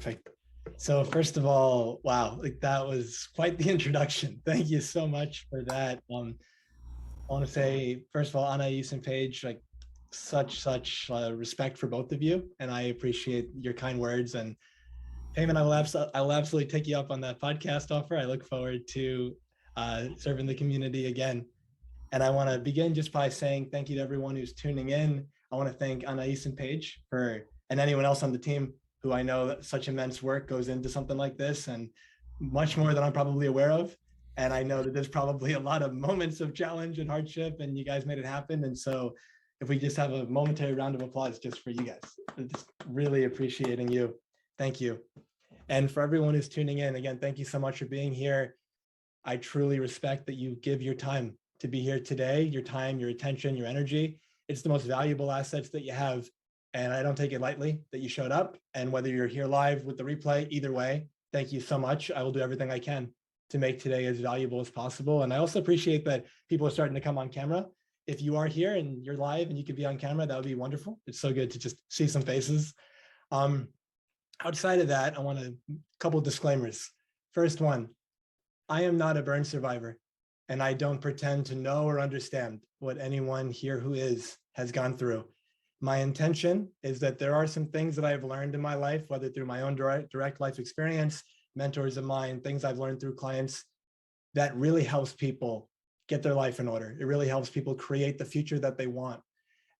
Perfect. So first of all, wow, like that was quite the introduction. Thank you so much for that. I want to say, first of all, Anais and Paige, like such respect for both of you. And I appreciate your kind words. And Payman, I will absolutely take you up on that podcast offer. I look forward to serving the community again. And I want to begin just by saying thank you to everyone who's tuning in. I want to thank Anais and Paige and anyone else on the team who I know that such immense work goes into something like this, and much more than I'm probably aware of. And I know that there's probably a lot of moments of challenge and hardship, and you guys made it happen. And so if we just have a momentary round of applause just for you guys, I'm just really appreciating you. Thank you. And for everyone who's tuning in, again, thank you so much for being here. I truly respect that you give your time to be here today, your time, your attention, your energy. It's the most valuable assets that you have. And I don't take it lightly that you showed up. And whether you're here live with the replay, either way, thank you so much. I will do everything I can to make today as valuable as possible. And I also appreciate that people are starting to come on camera. If you are here and you're live and you could be on camera, that would be wonderful. It's so good to just see some faces. Outside of that, I want a couple of disclaimers. First one, I am not a burn survivor, and I don't pretend to know or understand what anyone here who has gone through. My intention is that there are some things that I've learned in my life, whether through my own direct life experience, mentors of mine, things I've learned through clients, that really helps people get their life in order. It really helps people create the future that they want.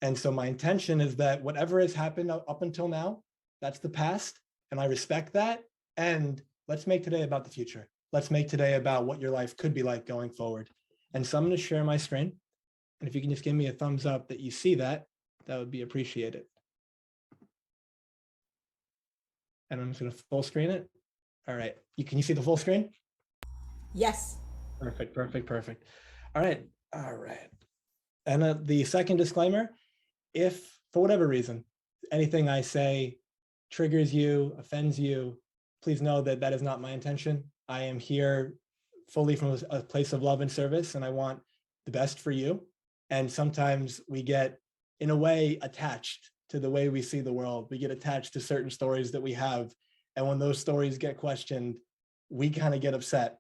And so my intention is that whatever has happened up until now, that's the past, and I respect that. And let's make today about the future. Let's make today about what your life could be like going forward. And so I'm going to share my screen. And if you can just give me a thumbs up that you see that, that would be appreciated. And I'm just going to full screen it. All right. Can you see the full screen? Yes. Perfect. All right. And the second disclaimer, if for whatever reason, anything I say triggers you, offends you, please know that that is not my intention. I am here fully from a place of love and service, and I want the best for you. And sometimes we get, in a way, attached to the way we see the world. We get attached to certain stories that we have. And when those stories get questioned, we kind of get upset.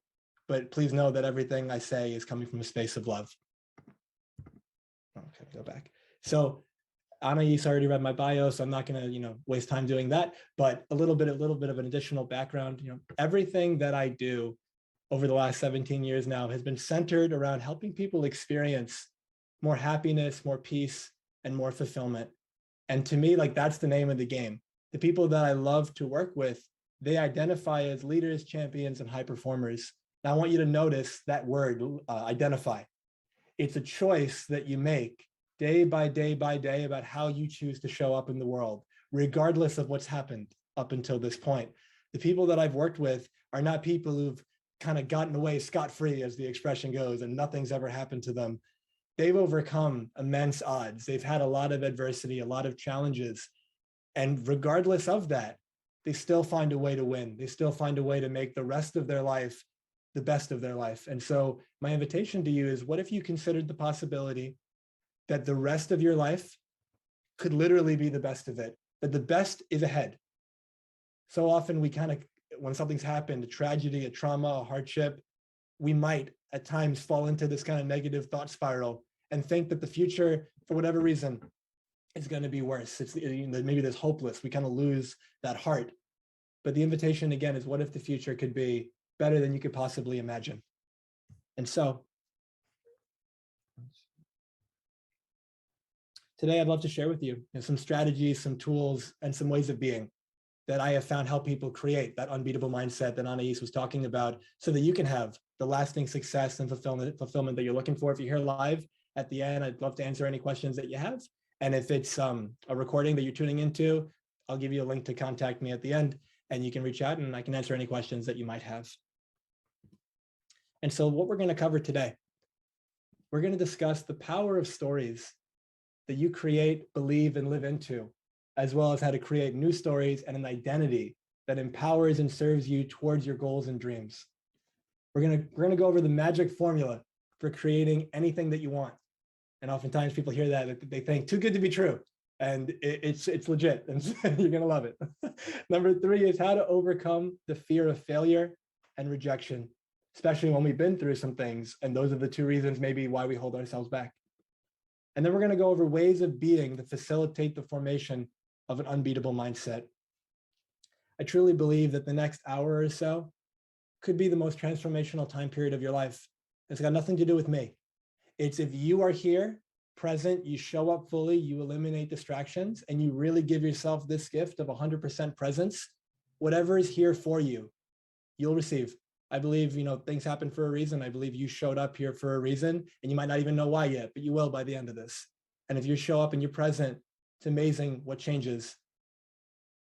But please know that everything I say is coming from a space of love. Okay, go back. So Anais already read my bio, so I'm not going to, waste time doing that. But a little bit of an additional background. Everything that I do over the last 17 years now has been centered around helping people experience more happiness, more peace, and more fulfillment. And to me, that's the name of the game. The people that I love to work with, they identify as leaders, champions, and high performers. Now I want you to notice that word, identify. It's a choice that you make day by day by day about how you choose to show up in the world, regardless of what's happened up until this point. The people that I've worked with are not people who've kind of gotten away scot-free, as the expression goes, and nothing's ever happened to them. They've overcome immense odds. They've had a lot of adversity, a lot of challenges. And regardless of that, they still find a way to win. They still find a way to make the rest of their life the best of their life. And so my invitation to you is, what if you considered the possibility that the rest of your life could literally be the best of it, that the best is ahead? So often we when something's happened, a tragedy, a trauma, a hardship, we might at times fall into this kind of negative thought spiral and think that the future, for whatever reason, is going to be worse. It's maybe this hopeless. We kind of lose that heart. But the invitation again is, what if the future could be better than you could possibly imagine? And so today I'd love to share with you, some strategies, some tools, and some ways of being that I have found help people create that unbeatable mindset that Anais was talking about, so that you can have the lasting success and fulfillment that you're looking for. If you're here live at the end, I'd love to answer any questions that you have. And if it's a recording that you're tuning into, I'll give you a link to contact me at the end, and you can reach out and I can answer any questions that you might have. And so what we're going to cover today, we're going to discuss the power of stories that you create, believe, and live into, as well as how to create new stories and an identity that empowers and serves you towards your goals and dreams. We're going to go over the magic formula for creating anything that you want. And oftentimes people hear that they think, too good to be true. And it's legit, and you're gonna love it. Number 3 is how to overcome the fear of failure and rejection, especially when we've been through some things. And those are the 2 reasons maybe why we hold ourselves back. And then we're gonna go over ways of being that facilitate the formation of an unbeatable mindset. I truly believe that the next hour or so could be the most transformational time period of your life. It's got nothing to do with me. It's if you are here, present, you show up fully, you eliminate distractions, and you really give yourself this gift of 100% presence, whatever is here for you, you'll receive. I believe, things happen for a reason. I believe you showed up here for a reason, and you might not even know why yet, but you will by the end of this. And if you show up and you're present, it's amazing what changes.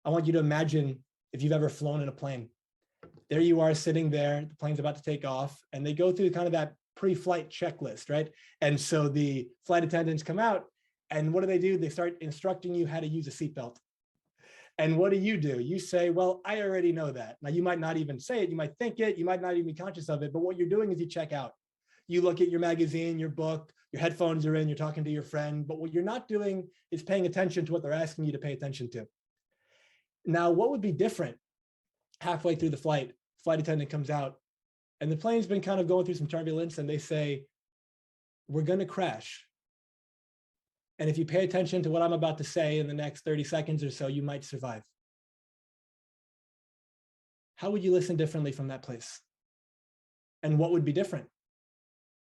I want you to imagine if you've ever flown in a plane. There you are sitting there, the plane's about to take off, and they go through kind of that pre-flight checklist, right? And so the flight attendants come out, and what do? They start instructing you how to use a seatbelt. And what do? You say, well, I already know that. Now, you might not even say it, you might think it, you might not even be conscious of it, but what you're doing is you check out. You look at your magazine, your book, your headphones are in, you're talking to your friend, but what you're not doing is paying attention to what they're asking you to pay attention to. Now, what would be different? Halfway through the flight attendant comes out, and the plane's been kind of going through some turbulence, and they say, we're going to crash. And if you pay attention to what I'm about to say in the next 30 seconds or so, you might survive. How would you listen differently from that place? And what would be different?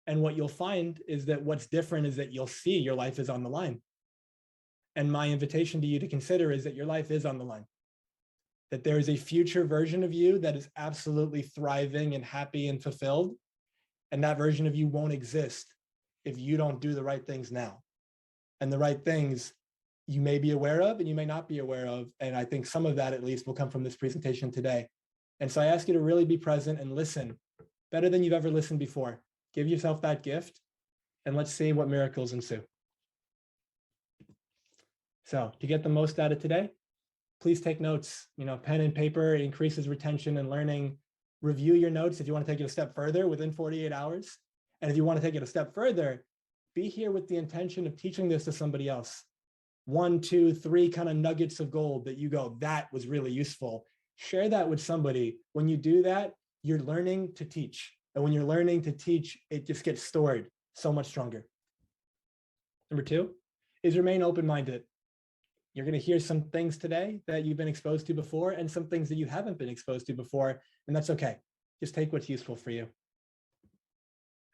And what you'll find is that what's different is that you'll see your life is on the line. And my invitation to you to consider is that your life is on the line. That there is a future version of you that is absolutely thriving and happy and fulfilled. And that version of you won't exist if you don't do the right things now. And the right things you may be aware of and you may not be aware of. And I think some of that at least will come from this presentation today. And so I ask you to really be present and listen better than you've ever listened before. Give yourself that gift, and let's see what miracles ensue. So to get the most out of today, please take notes. Pen and paper, it increases retention and learning. Review your notes if you want to take it a step further within 48 hours. And if you want to take it a step further, be here with the intention of teaching this to somebody else. 1, 2, 3 kind of nuggets of gold that you go, that was really useful. Share that with somebody. When you do that, you're learning to teach. And when you're learning to teach, it just gets stored so much stronger. Number 2 is remain open-minded. You're going to hear some things today that you've been exposed to before and some things that you haven't been exposed to before, and that's okay. Just take what's useful for you.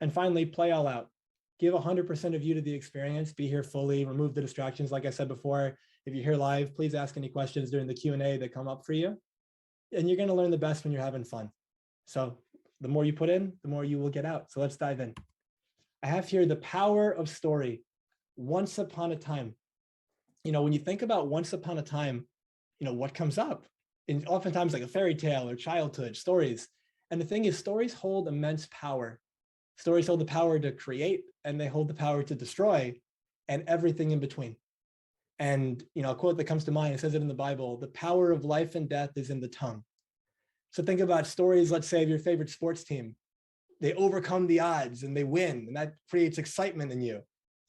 And finally, play all out. Give 100% of you to the experience. Be here fully. Remove the distractions. Like I said before, if you're here live, please ask any questions during the Q&A that come up for you. And you're going to learn the best when you're having fun. So the more you put in, the more you will get out. So let's dive in. I have here the power of story. Once upon a time. When you think about once upon a time, what comes up? And oftentimes like a fairy tale or childhood stories. And the thing is, stories hold immense power. Stories hold the power to create, and they hold the power to destroy, and everything in between. And, a quote that comes to mind, it says it in the Bible, the power of life and death is in the tongue. So think about stories, let's say, of your favorite sports team. They overcome the odds and they win, and that creates excitement in you.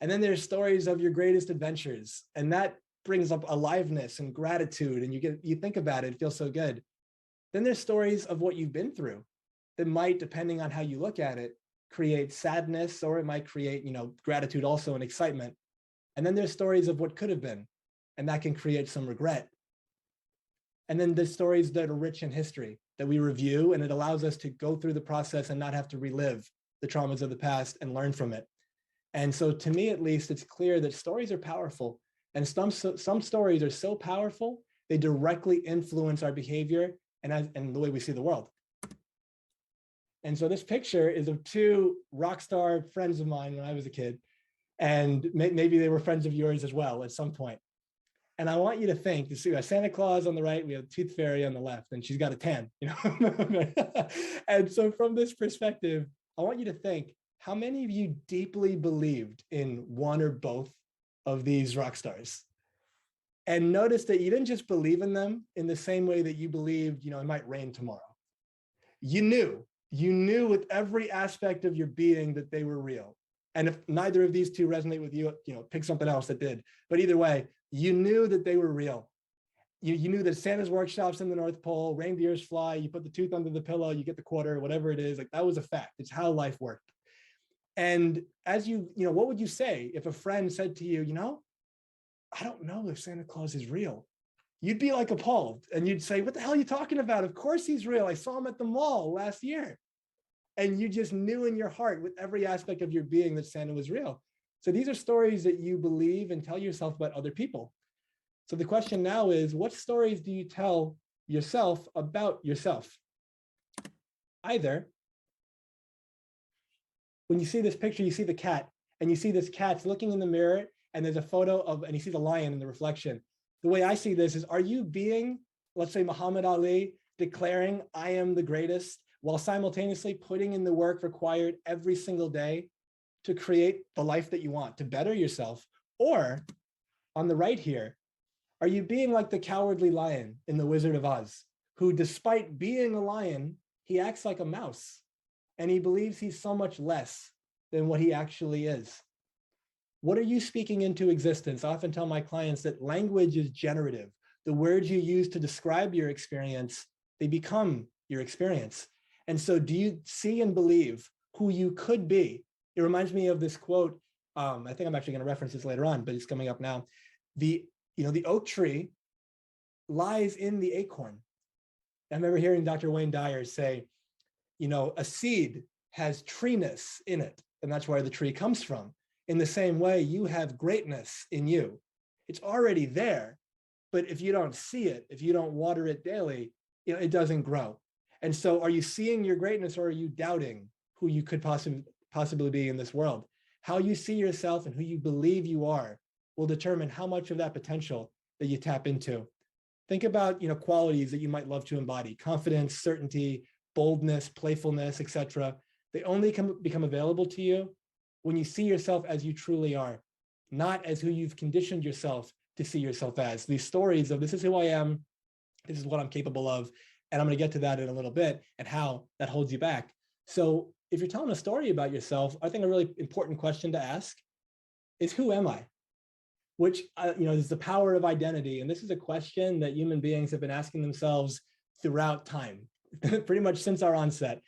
And then there's stories of your greatest adventures, and that brings up aliveness and gratitude, and you think about it, it feels so good. Then there's stories of what you've been through that might, depending on how you look at it, create sadness, or it might create, gratitude also and excitement. And then there's stories of what could have been, and that can create some regret. And then there's stories that are rich in history that we review, and it allows us to go through the process and not have to relive the traumas of the past and learn from it. And so to me, at least, it's clear that stories are powerful, and some stories are so powerful, they directly influence our behavior and the way we see the world. And so this picture is of 2 rock star friends of mine when I was a kid, and maybe they were friends of yours as well at some point. And I want you to think, we have Santa Claus on the right, we have Tooth Fairy on the left, and she's got a tan, And so from this perspective, I want you to think, how many of you deeply believed in one or both of these rock stars? And notice that you didn't just believe in them in the same way that you believed, it might rain tomorrow. You knew with every aspect of your being that they were real. And if neither of these two resonate with you, pick something else that did. But either way, you knew that they were real. You knew that Santa's workshops in the North Pole, reindeers fly, you put the tooth under the pillow, you get the quarter, whatever it is, like that was a fact. It's how life worked. And as what would you say if a friend said to you, I don't know if Santa Claus is real? You'd be like appalled and you'd say, what the hell are you talking about? Of course he's real. I saw him at the mall last year. And you just knew in your heart with every aspect of your being that Santa was real. So these are stories that you believe and tell yourself about other people. So the question now is, what stories do you tell yourself about yourself? Either when you see this picture, you see the cat, and you see this cat's looking in the mirror, and there's a photo of, and you see the lion in the reflection. The way I see this is, are you being, let's say, Muhammad Ali, declaring, I am the greatest, while simultaneously putting in the work required every single day to create the life that you want, to better yourself? Or on the right here, are you being like the cowardly lion in The Wizard of Oz, who despite being a lion, he acts like a mouse, and he believes he's so much less than what he actually is? What are you speaking into existence? I often tell my clients that language is generative. The words you use to describe your experience, they become your experience. And so do you see and believe who you could be? It reminds me of this quote. I think I'm actually going to reference this later on, but it's coming up now. The oak tree lies in the acorn. I remember hearing Dr. Wayne Dyer say, a seed has treeness in it, and that's where the tree comes from. In the same way, you have greatness in you. It's already there, but if you don't see it, if you don't water it daily, it doesn't grow. And so are you seeing your greatness, or are you doubting who you could possibly be in this world? How you see yourself and who you believe you are will determine how much of that potential that you tap into. Think about, qualities that you might love to embody: confidence, certainty, boldness, playfulness, etc. They only become available to you when you see yourself as you truly are, not as who you've conditioned yourself to see yourself as. These stories of, this is who I am, this is what I'm capable of, and I'm going to get to that in a little bit, and how that holds you back. So if you're telling a story about yourself, I think a really important question to ask is, who am I? Which, is the power of identity. And this is a question that human beings have been asking themselves throughout time, pretty much since our onset.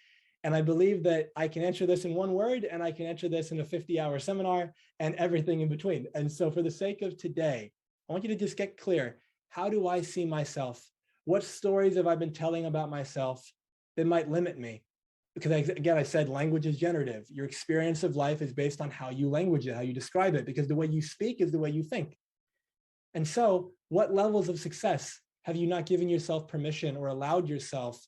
And I believe that I can answer this in one word, and I can answer this in a 50-hour seminar and everything in between. And so for the sake of today, I want you to just get clear. How do I see myself? What stories have I been telling about myself that might limit me? Because I said language is generative. Your experience of life is based on how you language it, how you describe it, because the way you speak is the way you think. And so what levels of success have you not given yourself permission or allowed yourself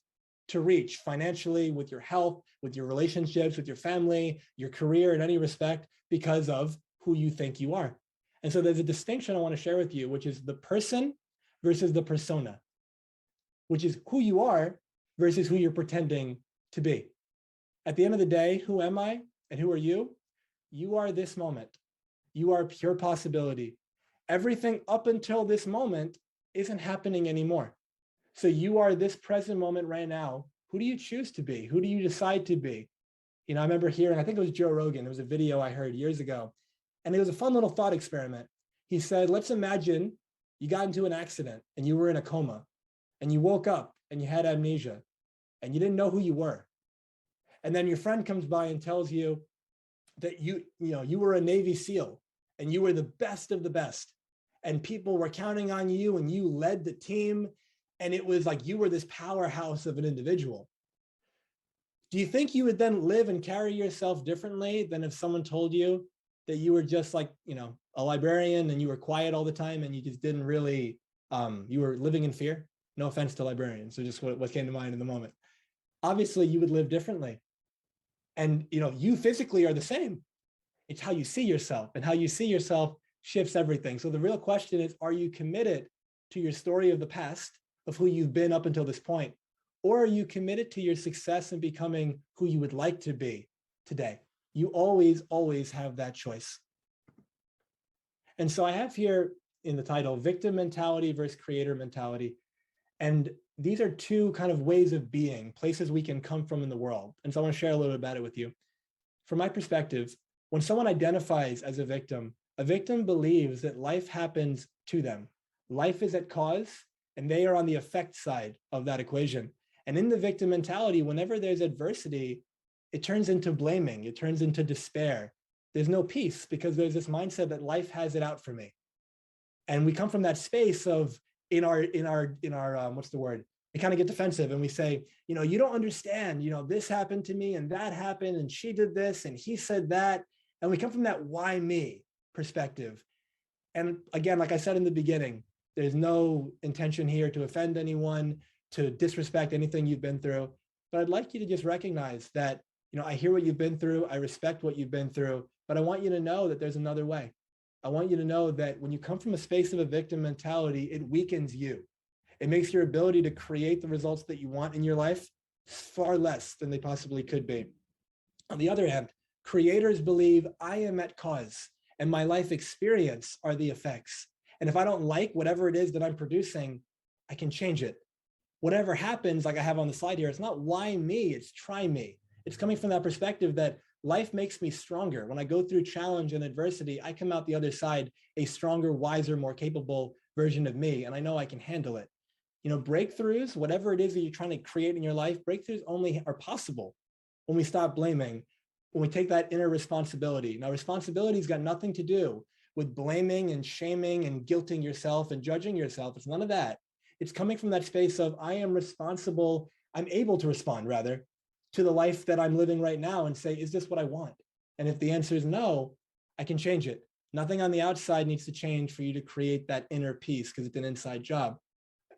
to reach financially, with your health, with your relationships, with your family, your career in any respect, because of who you think you are? And so there's a distinction I want to share with you, which is the person versus the persona, which is who you are versus who you're pretending to be. At the end of the day, who am I and who are you? You are this moment. You are pure possibility. Everything up until this moment isn't happening anymore. So you are this present moment right now. Who do you choose to be? Who do you decide to be? I remember hearing, I think it was Joe Rogan, it was a video I heard years ago, and it was a fun little thought experiment. He said, let's imagine you got into an accident and you were in a coma, and you woke up and you had amnesia and you didn't know who you were. And then your friend comes by and tells you that you were a Navy SEAL and you were the best of the best, and people were counting on you and you led the team, and it was like you were this powerhouse of an individual. Do you think you would then live and carry yourself differently than if someone told you that you were just like, a librarian and you were quiet all the time and you just didn't really, you were living in fear? No offense to librarians, so just what came to mind in the moment. Obviously, you would live differently. And you physically are the same. It's how you see yourself, and how you see yourself shifts everything. So the real question is, are you committed to your story of the past, of who you've been up until this point? Or are you committed to your success and becoming who you would like to be today? You always have that choice. And so I have here in the title, victim mentality versus creator mentality. And these are two kind of ways of being, places we can come from in the world. And so I want to share a little bit about it with you. From my perspective, When someone identifies as a victim believes that life happens to them. Life is at cause, and they are on the effect side of that equation. And in the victim mentality, whenever there's adversity, it turns into blaming, it turns into despair. There's no peace because there's this mindset that life has it out for me. And we come from that space of in our what's the word? We kind of get defensive and we say, you don't understand, this happened to me and that happened and she did this and he said that. And we come from that why me perspective. And again, like I said in the beginning, there's no intention here to offend anyone, to disrespect anything you've been through. But I'd like you to just recognize that, I hear what you've been through. I respect what you've been through, but I want you to know that there's another way. I want you to know that when you come from a space of a victim mentality, it weakens you. It makes your ability to create the results that you want in your life far less than they possibly could be. On the other hand, creators believe I am at cause and my life experience are the effects. And if I don't like whatever it is that I'm producing, I can change it. Whatever happens, like I have on the slide here, it's not why me, it's try me. It's coming from that perspective that life makes me stronger. When I go through challenge and adversity, I come out the other side a stronger, wiser, more capable version of me, and I know I can handle it. Breakthroughs, whatever it is that you're trying to create in your life, breakthroughs only are possible when we stop blaming, when we take that inner responsibility. Now, responsibility's got nothing to do with blaming and shaming and guilting yourself and judging yourself. It's none of that. It's coming from that space of I am responsible, I'm able to respond rather to the life that I'm living right now and say, is this what I want? And if the answer is no, I can change it. Nothing on the outside needs to change for you to create that inner peace because it's an inside job.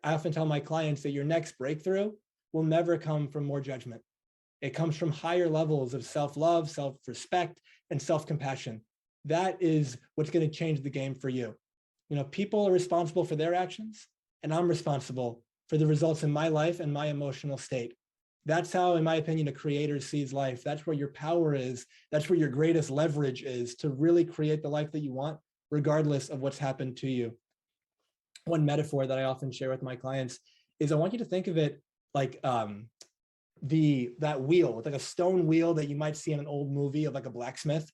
I often tell my clients that your next breakthrough will never come from more judgment. It comes from higher levels of self-love, self-respect, and self-compassion. That is what's going to change the game for you. People are responsible for their actions, and I'm responsible for the results in my life and my emotional state. That's how, in my opinion, a creator sees life. That's where your power is. That's where your greatest leverage is to really create the life that you want, regardless of what's happened to you. One metaphor that I often share with my clients is I want you to think of it like that wheel. It's like a stone wheel that you might see in an old movie of like a blacksmith,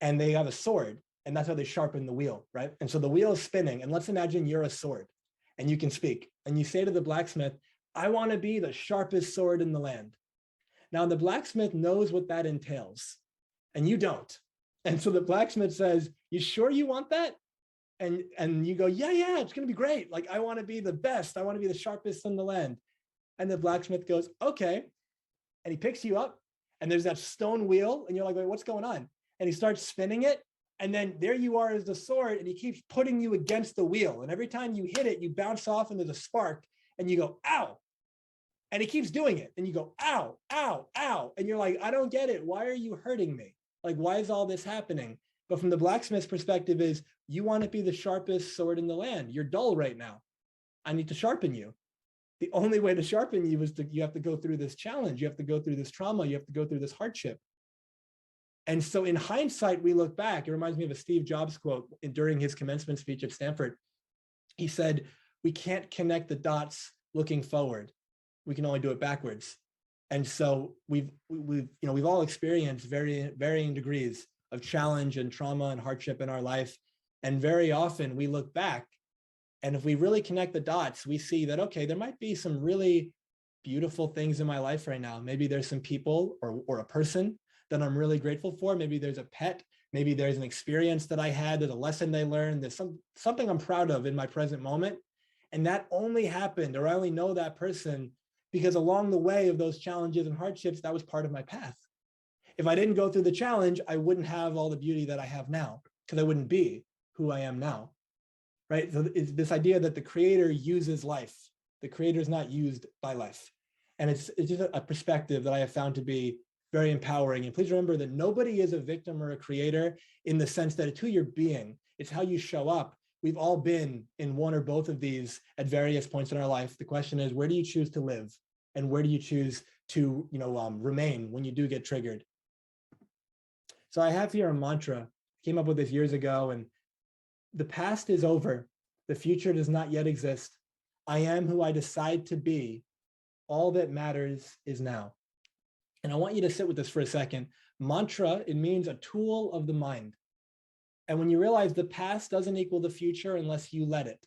and they have a sword, and that's how they sharpen the wheel, right? And so the wheel is spinning, and let's imagine you're a sword, and you can speak, and you say to the blacksmith, I want to be the sharpest sword in the land. Now, the blacksmith knows what that entails, and you don't. And so the blacksmith says, you sure you want that? And you go, yeah, it's going to be great. Like, I want to be the best. I want to be the sharpest in the land. And the blacksmith goes, okay. And he picks you up, and there's that stone wheel, and you're like, wait, what's going on? And he starts spinning it. And then there you are as the sword, and he keeps putting you against the wheel. And every time you hit it, you bounce off and there's a spark, and you go, ow. And he keeps doing it. And you go, ow, ow, ow. And you're like, I don't get it. Why are you hurting me? Like, why is all this happening? But from the blacksmith's perspective is, you want to be the sharpest sword in the land. You're dull right now. I need to sharpen you. The only way to sharpen you is you have to go through this challenge. You have to go through this trauma. You have to go through this hardship. And so in hindsight, we look back. It reminds me of a Steve Jobs quote during his commencement speech at Stanford. He said, we can't connect the dots looking forward. We can only do it backwards. And so we've all experienced varying degrees of challenge and trauma and hardship in our life. And very often we look back, and if we really connect the dots, we see that, okay, there might be some really beautiful things in my life right now. Maybe there's some people or a person that I'm really grateful for. Maybe there's a pet. Maybe there's an experience that I had. There's a lesson they learned. There's something I'm proud of in my present moment. And that only happened, or I only know that person because along the way of those challenges and hardships, that was part of my path. If I didn't go through the challenge, I wouldn't have all the beauty that I have now, because I wouldn't be who I am now, right? So it's this idea that the creator uses life. The creator is not used by life. And it's just a perspective that I have found to be very empowering. And please remember that nobody is a victim or a creator in the sense that it's who you're being. It's how you show up. We've all been in one or both of these at various points in our life. The question is, where do you choose to live? And where do you choose to remain when you do get triggered? So I have here a mantra. I came up with this years ago, and the past is over. The future does not yet exist. I am who I decide to be. All that matters is now. And I want you to sit with this for a second. Mantra, it means a tool of the mind. And when you realize the past doesn't equal the future unless you let it,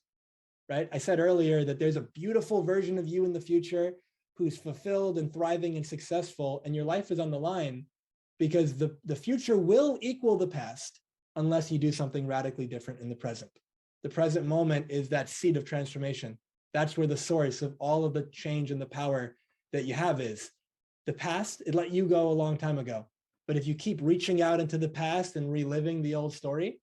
right? I said earlier that there's a beautiful version of you in the future who's fulfilled and thriving and successful, and your life is on the line because the future will equal the past unless you do something radically different in the present. The present moment is that seed of transformation. That's where the source of all of the change and the power that you have is. The past, it let you go a long time ago. But if you keep reaching out into the past and reliving the old story,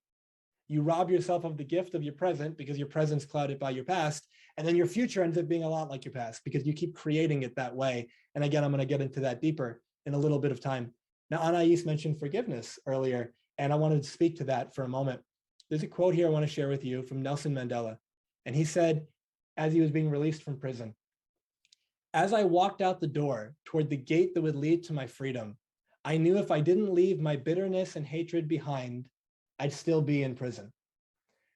you rob yourself of the gift of your present because your present's clouded by your past. And then your future ends up being a lot like your past because you keep creating it that way. And again, I'm going to get into that deeper in a little bit of time. Now, Anais mentioned forgiveness earlier, and I wanted to speak to that for a moment. There's a quote here I want to share with you from Nelson Mandela. And he said, as he was being released from prison, "As I walked out the door toward the gate that would lead to my freedom, I knew if I didn't leave my bitterness and hatred behind, I'd still be in prison."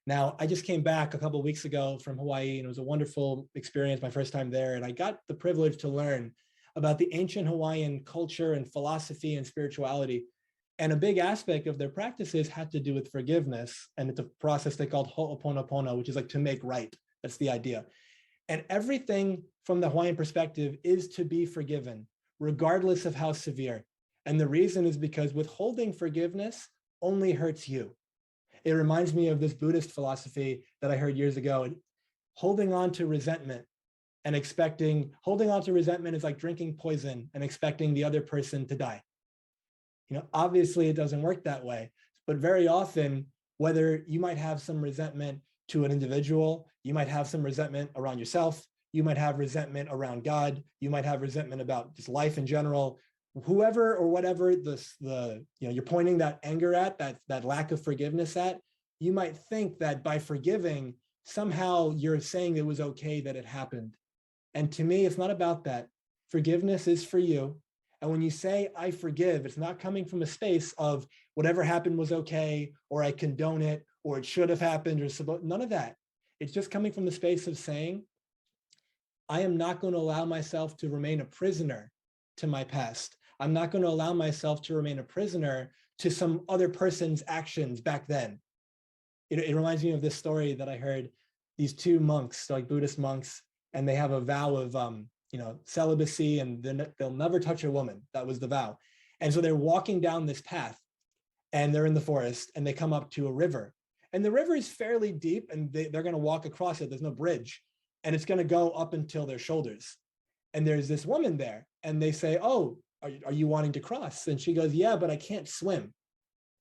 Now, I just came back a couple of weeks ago from Hawaii, and it was a wonderful experience, my first time there. And I got the privilege to learn about the ancient Hawaiian culture and philosophy and spirituality. And a big aspect of their practices had to do with forgiveness. And it's a process they called ho'oponopono, which is like to make right. That's the idea. And everything from the Hawaiian perspective is to be forgiven, regardless of how severe. And the reason is because withholding forgiveness only hurts you. It reminds me of this Buddhist philosophy that I heard years ago. Holding on to resentment and holding on to resentment is like drinking poison and expecting the other person to die. Obviously it doesn't work that way, but very often, whether you might have some resentment to an individual, you might have some resentment around yourself, you might have resentment around God, you might have resentment about just life in general, whoever or whatever you're pointing that anger at, that lack of forgiveness at, you might think that by forgiving, somehow you're saying it was okay that it happened. And to me, it's not about that. Forgiveness is for you. And when you say, I forgive, it's not coming from a space of whatever happened was okay, or I condone it, or it should have happened, or none of that. It's just coming from the space of saying, I am not going to allow myself to remain a prisoner to my past. I'm not going to allow myself to remain a prisoner to some other person's actions back then. It reminds me of this story that I heard. These two monks, like Buddhist monks, and they have a vow of celibacy, and they'll never touch a woman. That was the vow. And so they're walking down this path, and they're in the forest, and they come up to a river. And the river is fairly deep, and they're going to walk across it. There's no bridge, and it's going to go up until their shoulders. And there's this woman there, and they say, "Oh, are you wanting to cross?" And she goes, "Yeah, but I can't swim."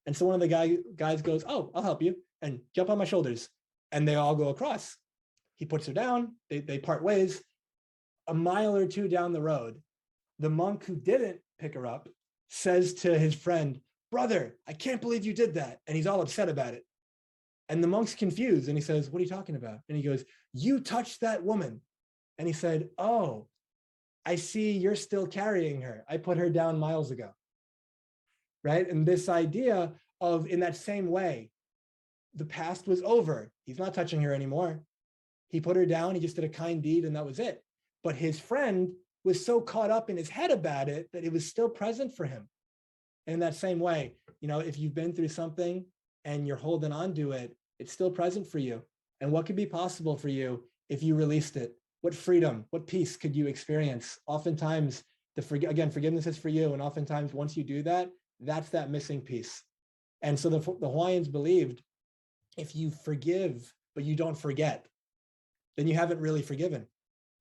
And so one of the guys goes, "Oh, I'll help you, and jump on my shoulders." And they all go across. He puts her down. They part ways. A mile or two down the road, the monk who didn't pick her up says to his friend, "Brother, I can't believe you did that." And he's all upset about it. And the monk's confused, and he says, "What are you talking about?" And he goes, "You touched that woman." And he said, "Oh, I see you're still carrying her. I put her down miles ago." Right? And this idea of, in that same way, the past was over. He's not touching her anymore. He put her down. He just did a kind deed, and that was it. But his friend was so caught up in his head about it that it was still present for him. And in that same way, if you've been through something and you're holding on to it, it's still present for you. And what could be possible for you if you released it? What freedom, what peace could you experience? Oftentimes, forgiveness is for you. And oftentimes, once you do that, that's that missing piece. And so the Hawaiians believed, if you forgive, but you don't forget, then you haven't really forgiven.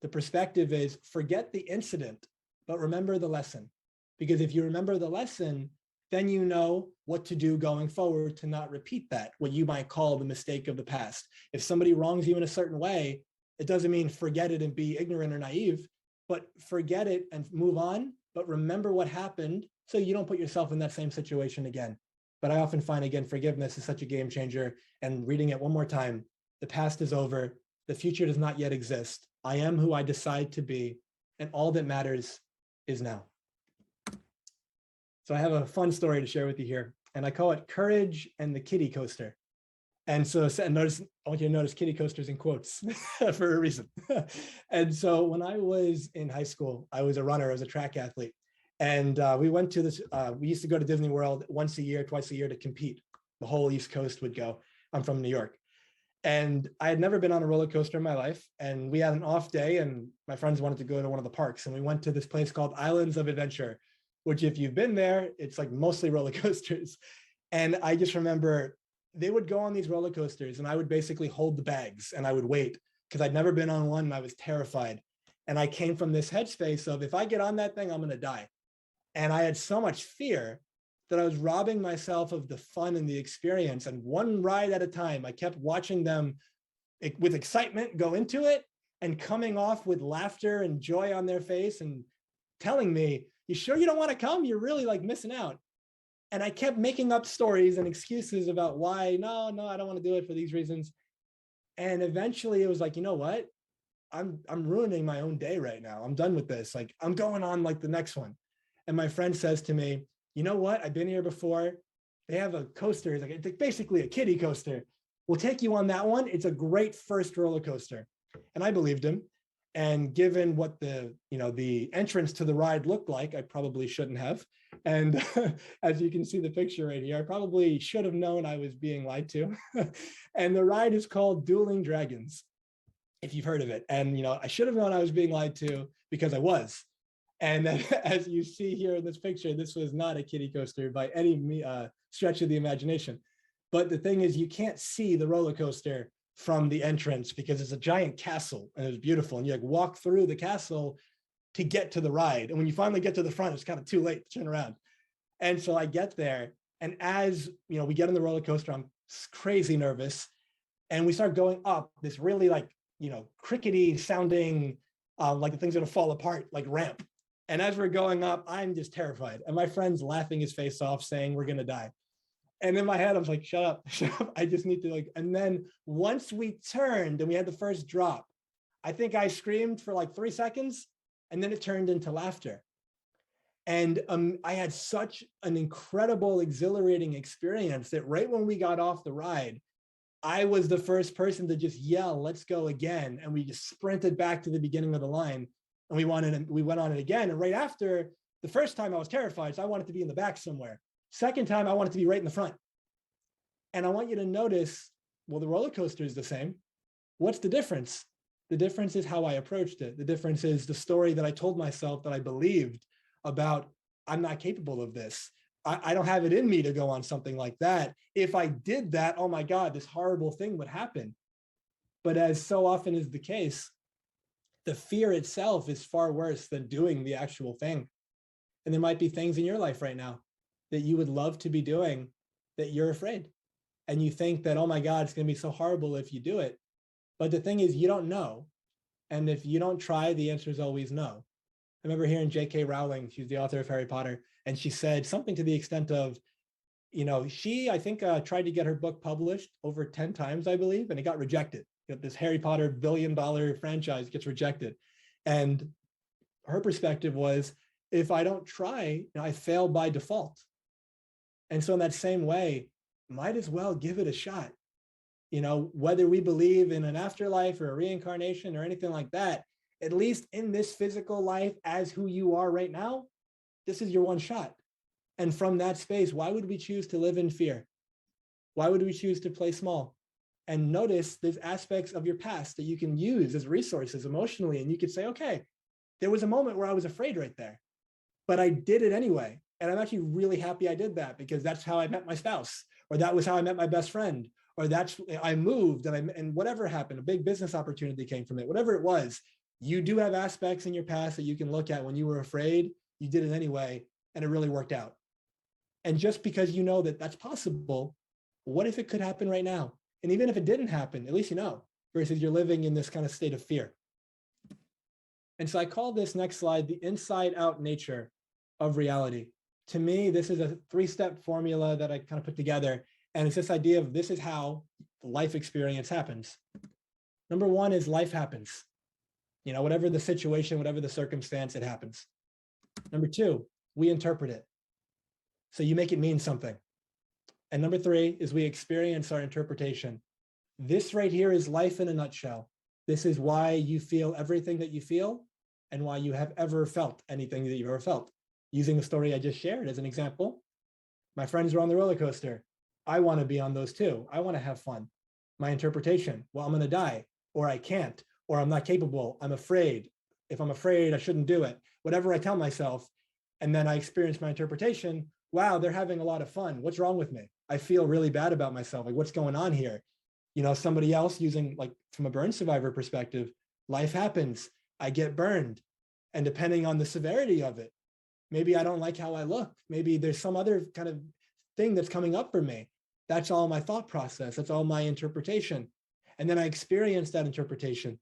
The perspective is, forget the incident, but remember the lesson. Because if you remember the lesson, then you know what to do going forward to not repeat that, what you might call the mistake of the past. If somebody wrongs you in a certain way, it doesn't mean forget it and be ignorant or naive, but forget it and move on, but remember what happened so you don't put yourself in that same situation again. But I often find, again, forgiveness is such a game changer. And reading it one more time, the past is over. The future does not yet exist. I am who I decide to be, and all that matters is now. So I have a fun story to share with you here, and I call it Courage and the Kiddie Coaster. And so I want you to notice Kiddie coasters in quotes for a reason. And so when I was in high school, I was a runner, I was a track athlete. And we went to this, we used to go to Disney World once a year, twice a year to compete. The whole East Coast would go. I'm from New York. And I had never been on a roller coaster in my life. And we had an off day and my friends wanted to go to one of the parks. And we went to this place called Islands of Adventure, which if you've been there, it's like mostly roller coasters. And I just remember they would go on these roller coasters and I would basically hold the bags and I would wait because I'd never been on one and I was terrified. And I came from this headspace of if I get on that thing, I'm going to die. And I had so much fear that I was robbing myself of the fun and the experience. And one ride at a time, I kept watching them with excitement go into it and coming off with laughter and joy on their face and telling me, you sure you don't want to come? You're really like missing out. And I kept making up stories and excuses about why, no, I don't want to do it for these reasons. And eventually it was like, you know what? I'm ruining my own day right now. I'm done with this. Like I'm going on like the next one. And my friend says to me, you know what? I've been here before. They have a coaster. It's like basically a kiddie coaster. We'll take you on that one. It's a great first roller coaster. And I believed him. And given what the entrance to the ride looked like, I probably shouldn't have. And as you can see the picture right here, I probably should have known I was being lied to. And the ride is called Dueling Dragons, if you've heard of it. And I should have known I was being lied to because I was. And as you see here in this picture, this was not a kiddie coaster by any stretch of the imagination. But the thing is, you can't see the roller coaster from the entrance because it's a giant castle and it's beautiful. And you like walk through the castle to get to the ride. And when you finally get to the front, it's kind of too late to turn around. And so I get there. And as we get on the roller coaster, I'm crazy nervous. And we start going up this really like, crickety sounding, like the thing's gonna fall apart, like ramp. And as we're going up, I'm just terrified. And my friend's laughing his face off saying, we're gonna die. And in my head, I was like, shut up. I just need to and then once we turned and we had the first drop, I think I screamed for like 3 seconds and then it turned into laughter. And I had such an incredible, exhilarating experience that right when we got off the ride, I was the first person to just yell, let's go again. And we just sprinted back to the beginning of the line and we went on it again. And right after the first time I was terrified, so I wanted to be in the back somewhere. Second time, I wanted to be right in the front. And I want you to notice, well, the roller coaster is the same. What's the difference? The difference is how I approached it. The difference is the story that I told myself that I believed about, I'm not capable of this. I don't have it in me to go on something like that. If I did that, oh my God, this horrible thing would happen. But as so often is the case, the fear itself is far worse than doing the actual thing. And there might be things in your life right now that you would love to be doing that you're afraid. And you think that, oh my God, it's going to be so horrible if you do it. But the thing is, you don't know. And if you don't try, the answer is always no. I remember hearing J.K. Rowling, she's the author of Harry Potter, and she said something to the extent of, she, I think, tried to get her book published over 10 times, I believe, and it got rejected. This Harry Potter billion-dollar franchise gets rejected. And her perspective was, if I don't try, I fail by default. And so in that same way, might as well give it a shot. Whether we believe in an afterlife or a reincarnation or anything like that, at least in this physical life as who you are right now, this is your one shot. And from that space, why would we choose to live in fear? Why would we choose to play small? And notice there's aspects of your past that you can use as resources emotionally. And you could say, okay, there was a moment where I was afraid right there, but I did it anyway. And I'm actually really happy I did that because that's how I met my spouse, or that was how I met my best friend, or I moved and whatever happened, a big business opportunity came from it, whatever it was. You do have aspects in your past that you can look at when you were afraid, you did it anyway, and it really worked out. And just because you know that that's possible, what if it could happen right now? And even if it didn't happen, at least you know, versus you're living in this kind of state of fear. And so I call this next slide the inside out nature of reality. To me, this is a 3-step formula that I kind of put together. And it's this idea of this is how the life experience happens. Number 1 is life happens. Whatever the situation, whatever the circumstance, it happens. Number 2, we interpret it. So you make it mean something. And number 3 is we experience our interpretation. This right here is life in a nutshell. This is why you feel everything that you feel and why you have ever felt anything that you've ever felt. Using the story I just shared as an example, my friends are on the roller coaster. I want to be on those too. I want to have fun. My interpretation, well, I'm going to die, or I can't, or I'm not capable. I'm afraid. If I'm afraid, I shouldn't do it. Whatever I tell myself. And then I experience my interpretation. Wow, they're having a lot of fun. What's wrong with me? I feel really bad about myself. Like, what's going on here? Somebody else using, like, from a burn survivor perspective, life happens. I get burned. And depending on the severity of it, maybe I don't like how I look. Maybe there's some other kind of thing that's coming up for me. That's all my thought process. That's all my interpretation. And then I experience that interpretation.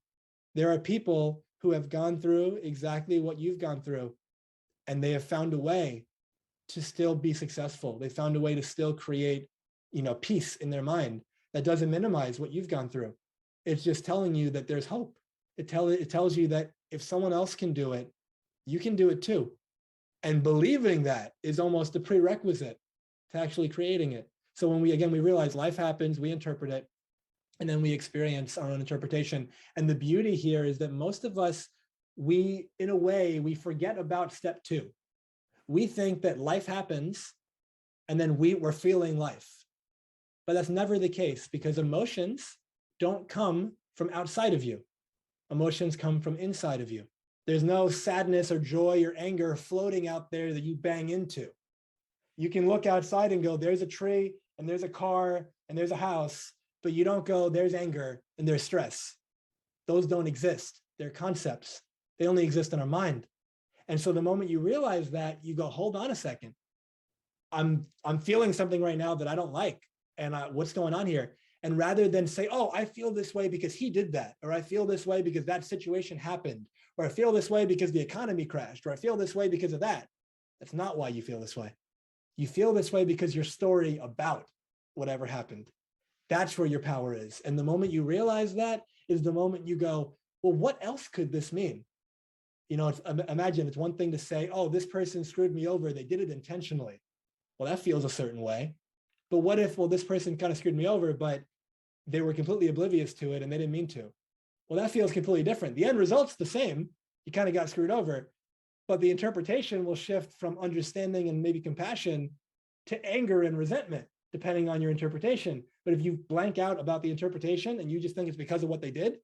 There are people who have gone through exactly what you've gone through, and they have found a way to still be successful. They found a way to still create, peace in their mind that doesn't minimize what you've gone through. It's just telling you that there's hope. It tells you that if someone else can do it, you can do it too. And believing that is almost a prerequisite to actually creating it. So when we realize life happens, we interpret it, and then we experience our own interpretation. And the beauty here is that most of us, we forget about step 2. We think that life happens and then we're feeling life. But that's never the case, because emotions don't come from outside of you. Emotions come from inside of you. There's no sadness or joy or anger floating out there that you bang into. You can look outside and go, there's a tree and there's a car and there's a house, but you don't go, there's anger and there's stress. Those don't exist. They're concepts. They only exist in our mind. And so the moment you realize that, you go, hold on a second. I'm feeling something right now that I don't like. And what's going on here? And rather than say, oh, I feel this way because he did that, or I feel this way because that situation happened, or I feel this way because the economy crashed, or I feel this way because of that. That's not why you feel this way. You feel this way because your story about whatever happened. That's where your power is. And the moment you realize that is the moment you go, well, what else could this mean? Imagine it's one thing to say, oh, this person screwed me over. They did it intentionally. Well, that feels a certain way. But what if, well, this person kind of screwed me over, but they were completely oblivious to it and they didn't mean to? Well, that feels completely different. The end result's the same. You kind of got screwed over, but the interpretation will shift from understanding and maybe compassion to anger and resentment, depending on your interpretation. But if you blank out about the interpretation and you just think it's because of what they did,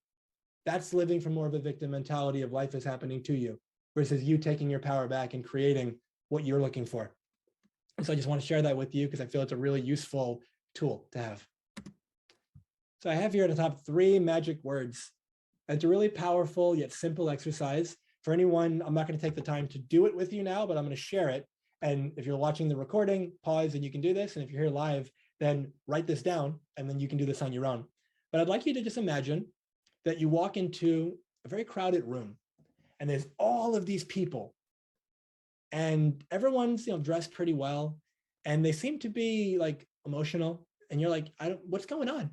that's living from more of a victim mentality of life is happening to you, versus you taking your power back and creating what you're looking for. And so I just want to share that with you because I feel it's a really useful tool to have. So I have here at the top 3 magic words. And it's a really powerful yet simple exercise. For anyone, I'm not going to take the time to do it with you now, but I'm going to share it. And if you're watching the recording, pause and you can do this. And if you're here live, then write this down and then you can do this on your own. But I'd like you to just imagine that you walk into a very crowded room and there's all of these people and everyone's dressed pretty well and they seem to be like emotional, and you're like, what's going on?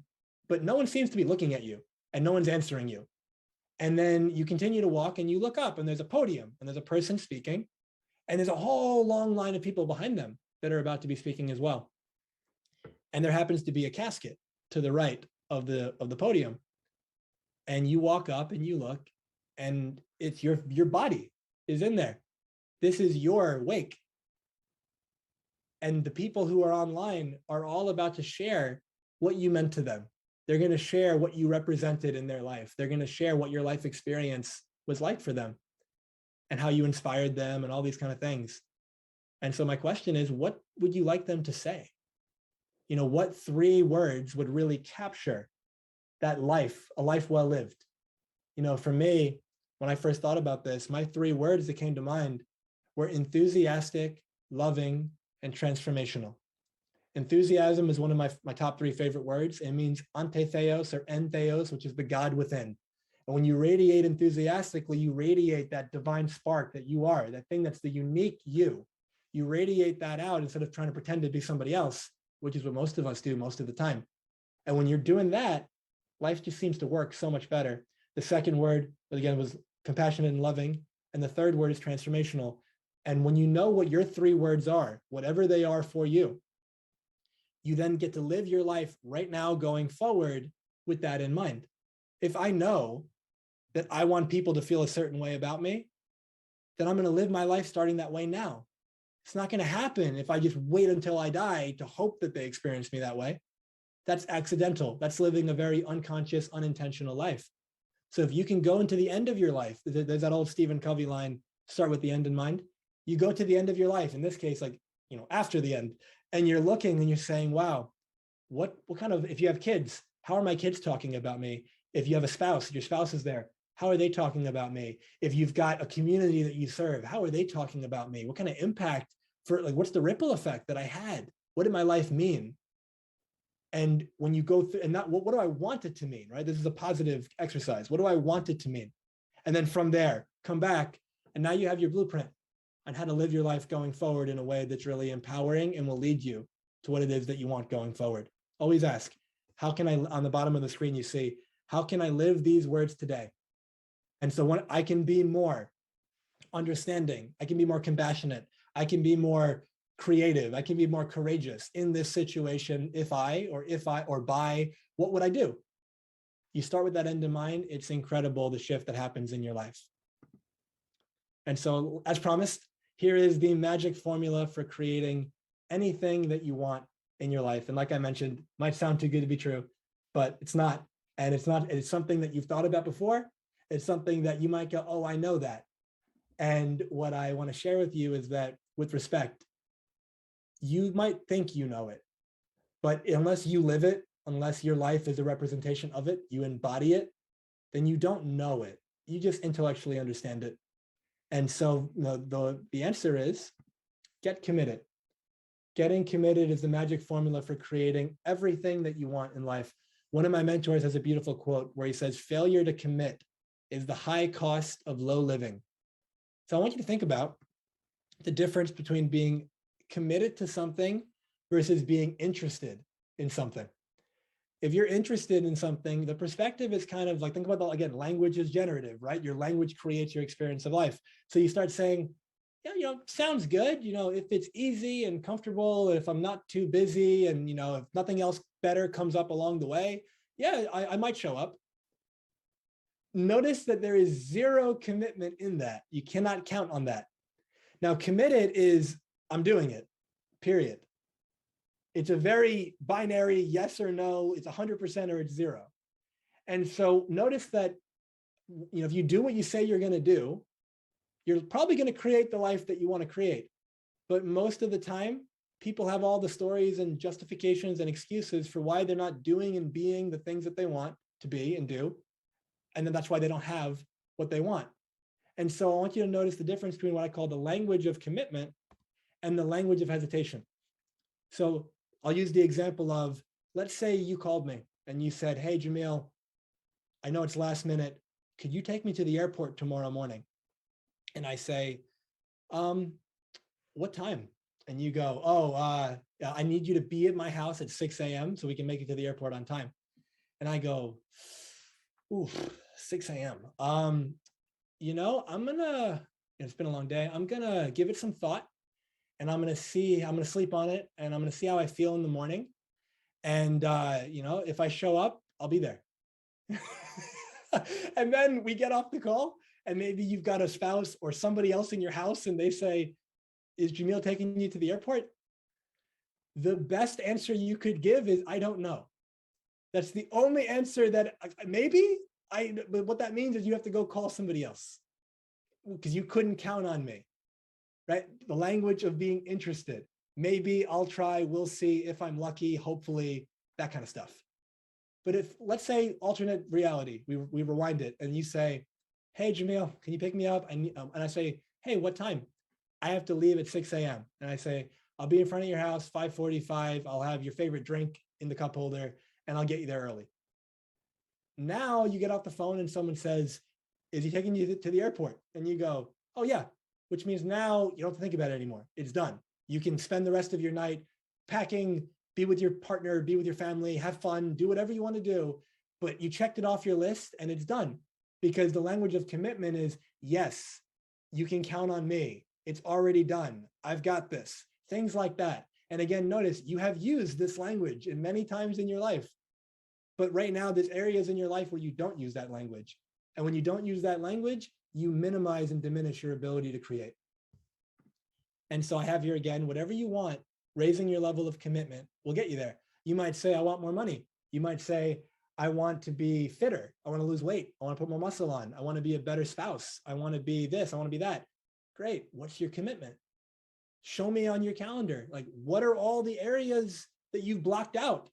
But no one seems to be looking at you and no one's answering you. And then you continue to walk and you look up and there's a podium and there's a person speaking and there's a whole long line of people behind them that are about to be speaking as well. And there happens to be a casket to the right of the podium. And you walk up and you look and it's your body is in there. This is your wake. And the people who are online are all about to share what you meant to them. They're going to share what you represented in their life. They're going to share what your life experience was like for them and how you inspired them and all these kind of things. And so my question is, what would you like them to say? What 3 words would really capture that life, a life well lived? For me, when I first thought about this, my 3 words that came to mind were enthusiastic, loving, and transformational. Enthusiasm is one of my top 3 favorite words. It means antetheos or entheos, which is the God within. And when you radiate enthusiastically, you radiate that divine spark that you are, that thing that's the unique you. You radiate that out instead of trying to pretend to be somebody else, which is what most of us do most of the time. And when you're doing that, life just seems to work so much better. The second word, again, was compassionate and loving. And the third word is transformational. And when you know what your 3 words are, whatever they are for you, you then get to live your life right now going forward with that in mind. If I know that I want people to feel a certain way about me, then I'm going to live my life starting that way now. It's not going to happen if I just wait until I die to hope that they experience me that way. That's accidental. That's living a very unconscious, unintentional life. So if you can go into the end of your life, there's that old Stephen Covey line, start with the end in mind. You go to the end of your life, in this case, like, after the end, and you're looking and you're saying, wow, what kind of, if you have kids, how are my kids talking about me? If you have a spouse, your spouse is there, how are they talking about me? If you've got a community that you serve, how are they talking about me? What kind of impact what's the ripple effect that I had? What did my life mean? And when you go through, and not what do I want it to mean, right? This is a positive exercise. What do I want it to mean? And then from there, come back, and now you have your blueprint on how to live your life going forward in a way that's really empowering and will lead you to what it is that you want going forward. Always ask, how can I, on the bottom of the screen, you see, how can I live these words today? And so when I can be more understanding, I can be more compassionate, I can be more creative, I can be more courageous in this situation. If I, or by, what would I do? You start with that end in mind. It's incredible the shift that happens in your life. And so, as promised, here is the magic formula for creating anything that you want in your life. And like I mentioned, might sound too good to be true, but it's not. And it's something that you've thought about before. It's something that you might go, oh, I know that. And what I want to share with you is that, with respect, you might think you know it, but unless you live it, unless your life is a representation of it, you embody it, then you don't know it. You just intellectually understand it. And so the answer is get committed. Getting committed is the magic formula for creating everything that you want in life. One of my mentors has a beautiful quote where he says, failure to commit is the high cost of low living. So I want you to think about the difference between being committed to something versus being interested in something. If you're interested in something, the perspective is kind of like, think about, again, language is generative, right? Your language creates your experience of life. So you start saying, yeah, sounds good. If it's easy and comfortable, if I'm not too busy and, if nothing else better comes up along the way, yeah, I might show up. Notice that there is zero commitment in that. You cannot count on that. Now, committed is, I'm doing it, period. It's a very binary yes or no. It's 100% or it's zero. And so notice that, if you do what you say you're going to do, you're probably going to create the life that you want to create. But most of the time, people have all the stories and justifications and excuses for why they're not doing and being the things that they want to be and do. And then that's why they don't have what they want. And so I want you to notice the difference between what I call the language of commitment and the language of hesitation. So I'll use the example of, let's say you called me and you said, hey, Jamil, I know it's last minute. Could you take me to the airport tomorrow morning? And I say, what time? And you go, I need you to be at my house at 6 a.m. so we can make it to the airport on time. And I go, ooh, 6 a.m. I'm gonna, it's been a long day. I'm gonna give it some thought and I'm gonna sleep on it and I'm gonna see how I feel in the morning. And, if I show up, I'll be there. And then we get off the call and maybe you've got a spouse or somebody else in your house and they say, is Jamil taking you to the airport? The best answer you could give is, I don't know. That's the only answer that but what that means is you have to go call somebody else because you couldn't count on me, right? The language of being interested. Maybe I'll try, we'll see if I'm lucky, hopefully, that kind of stuff. But if, let's say, alternate reality, we rewind it and you say, hey, Jamil, can you pick me up? And I say, hey, what time? I have to leave at 6 a.m. And I say, I'll be in front of your house, 5:45. I'll have your favorite drink in the cup holder and I'll get you there early. Now you get off the phone and someone says, is he taking you to the airport? And you go, oh yeah, which means now you don't have to think about it anymore. It's done. You can spend the rest of your night packing, be with your partner, be with your family, have fun, do whatever you want to do, but you checked it off your list and it's done. Because the language of commitment is, yes, you can count on me. It's already done. I've got this. Things like that. And again, notice you have used this language in many times in your life. But right now, there's areas in your life where you don't use that language. And when you don't use that language, you minimize and diminish your ability to create. And so I have here again, whatever you want, raising your level of commitment will get you there. You might say, I want more money. You might say, I want to be fitter. I want to lose weight. I want to put more muscle on. I want to be a better spouse. I want to be this. I want to be that. Great. What's your commitment? Show me on your calendar. Like, what are all the areas that you've blocked out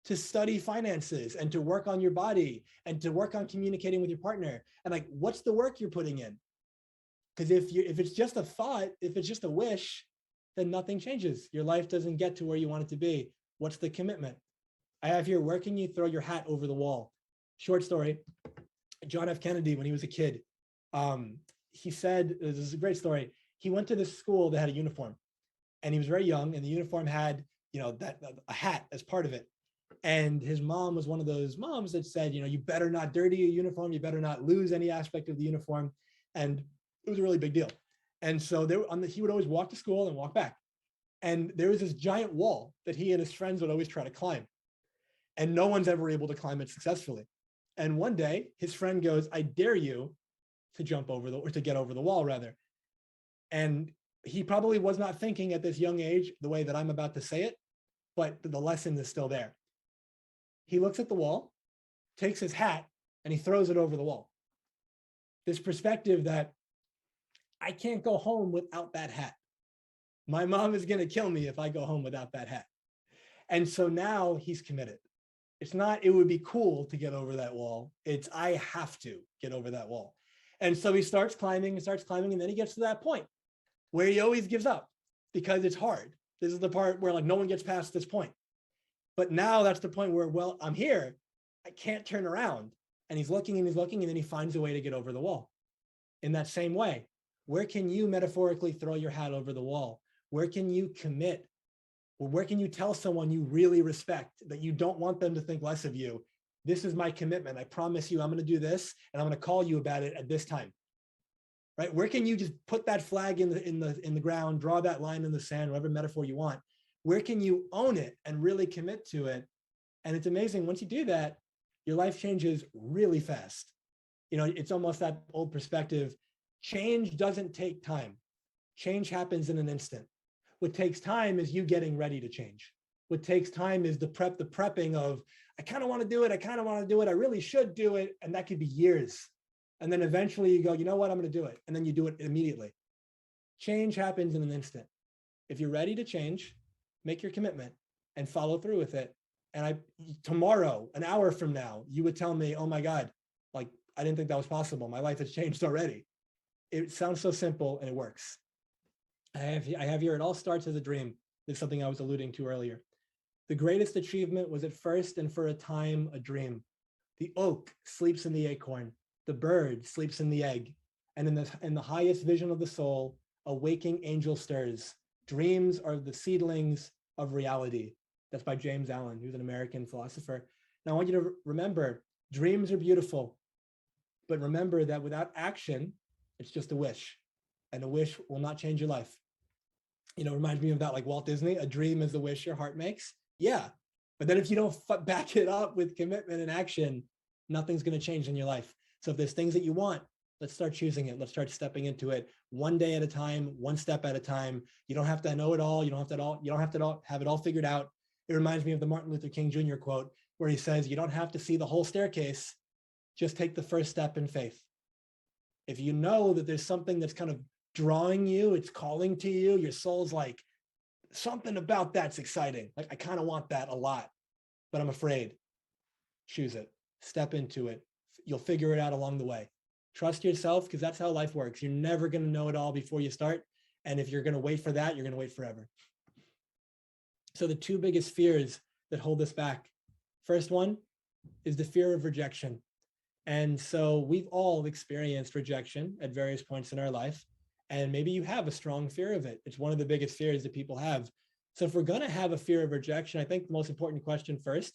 to study finances and to work on your body and to work on communicating with your partner? And like, what's the work you're putting in? Because if it's just a thought, if it's just a wish, then nothing changes. Your life doesn't get to where you want it to be. What's the commitment? I have here, where can you throw your hat over the wall? Short story. John F. Kennedy, when he was a kid, he said, this is a great story. He went to this school that had a uniform, and he was very young, and the uniform had, a hat as part of it. And his mom was one of those moms that said, you better not dirty your uniform. You better not lose any aspect of the uniform. And it was a really big deal. And so he would always walk to school and walk back. And there was this giant wall that he and his friends would always try to climb. And no one's ever able to climb it successfully. And one day his friend goes, I dare you to jump over to get over the wall rather. And he probably was not thinking at this young age the way that I'm about to say it, but the lesson is still there. He looks at the wall, takes his hat, and he throws it over the wall. This perspective that I can't go home without that hat. My mom is going to kill me if I go home without that hat. And so now he's committed. It's not, it would be cool to get over that wall. It's, I have to get over that wall. And so he starts climbing, and then he gets to that point where he always gives up because it's hard. This is the part where like no one gets past this point. But now that's the point where, well, I'm here. I can't turn around. And he's looking, and then he finds a way to get over the wall. In that same way, where can you metaphorically throw your hat over the wall? Where can you commit? Or where can you tell someone you really respect that you don't want them to think less of you? This is my commitment. I promise you I'm going to do this, and I'm going to call you about it at this time. Right? Where can you just put that flag in the ground, draw that line in the sand, whatever metaphor you want? Where can you own it and really commit to it? And it's amazing. Once you do that, your life changes really fast. It's almost that old perspective. Change doesn't take time. Change happens in an instant. What takes time is you getting ready to change. What takes time is the prepping of, I kind of want to do it. I really should do it. And that could be years. And then eventually you go, you know what, I'm going to do it. And then you do it immediately. Change happens in an instant. If you're ready to change, make your commitment and follow through with it. And tomorrow, an hour from now, you would tell me, oh my God, like, I didn't think that was possible. My life has changed already. It sounds so simple and it works. I have here, it all starts as a dream. This is something I was alluding to earlier. The greatest achievement was at first and for a time a dream. The oak sleeps in the acorn. The bird sleeps in the egg. And in the highest vision of the soul, a waking angel stirs. Dreams are the seedlings of reality. That's by James Allen, who's an American philosopher. Now I want you to remember, dreams are beautiful, but remember that without action, it's just a wish, and a wish will not change your life. It reminds me of that, like Walt Disney, a dream is the wish your heart makes. Yeah, but then if you don't back it up with commitment and action, nothing's going to change in your life. So if there's things that you want, let's start choosing it. Let's start stepping into it one day at a time, one step at a time. You don't have to know it all. You don't have to have it all figured out. It reminds me of the Martin Luther King Jr. quote where he says, you don't have to see the whole staircase. Just take the first step in faith. If you know that there's something that's kind of drawing you, it's calling to you, your soul's like, something about that's exciting. Like, I kind of want that a lot, but I'm afraid. Choose it. Step into it. You'll figure it out along the way. Trust yourself, because that's how life works. You're never going to know it all before you start. And if you're going to wait for that, you're going to wait forever. So the two biggest fears that hold us back. First one is the fear of rejection. And so we've all experienced rejection at various points in our life. And maybe you have a strong fear of it. It's one of the biggest fears that people have. So if we're going to have a fear of rejection, I think the most important question first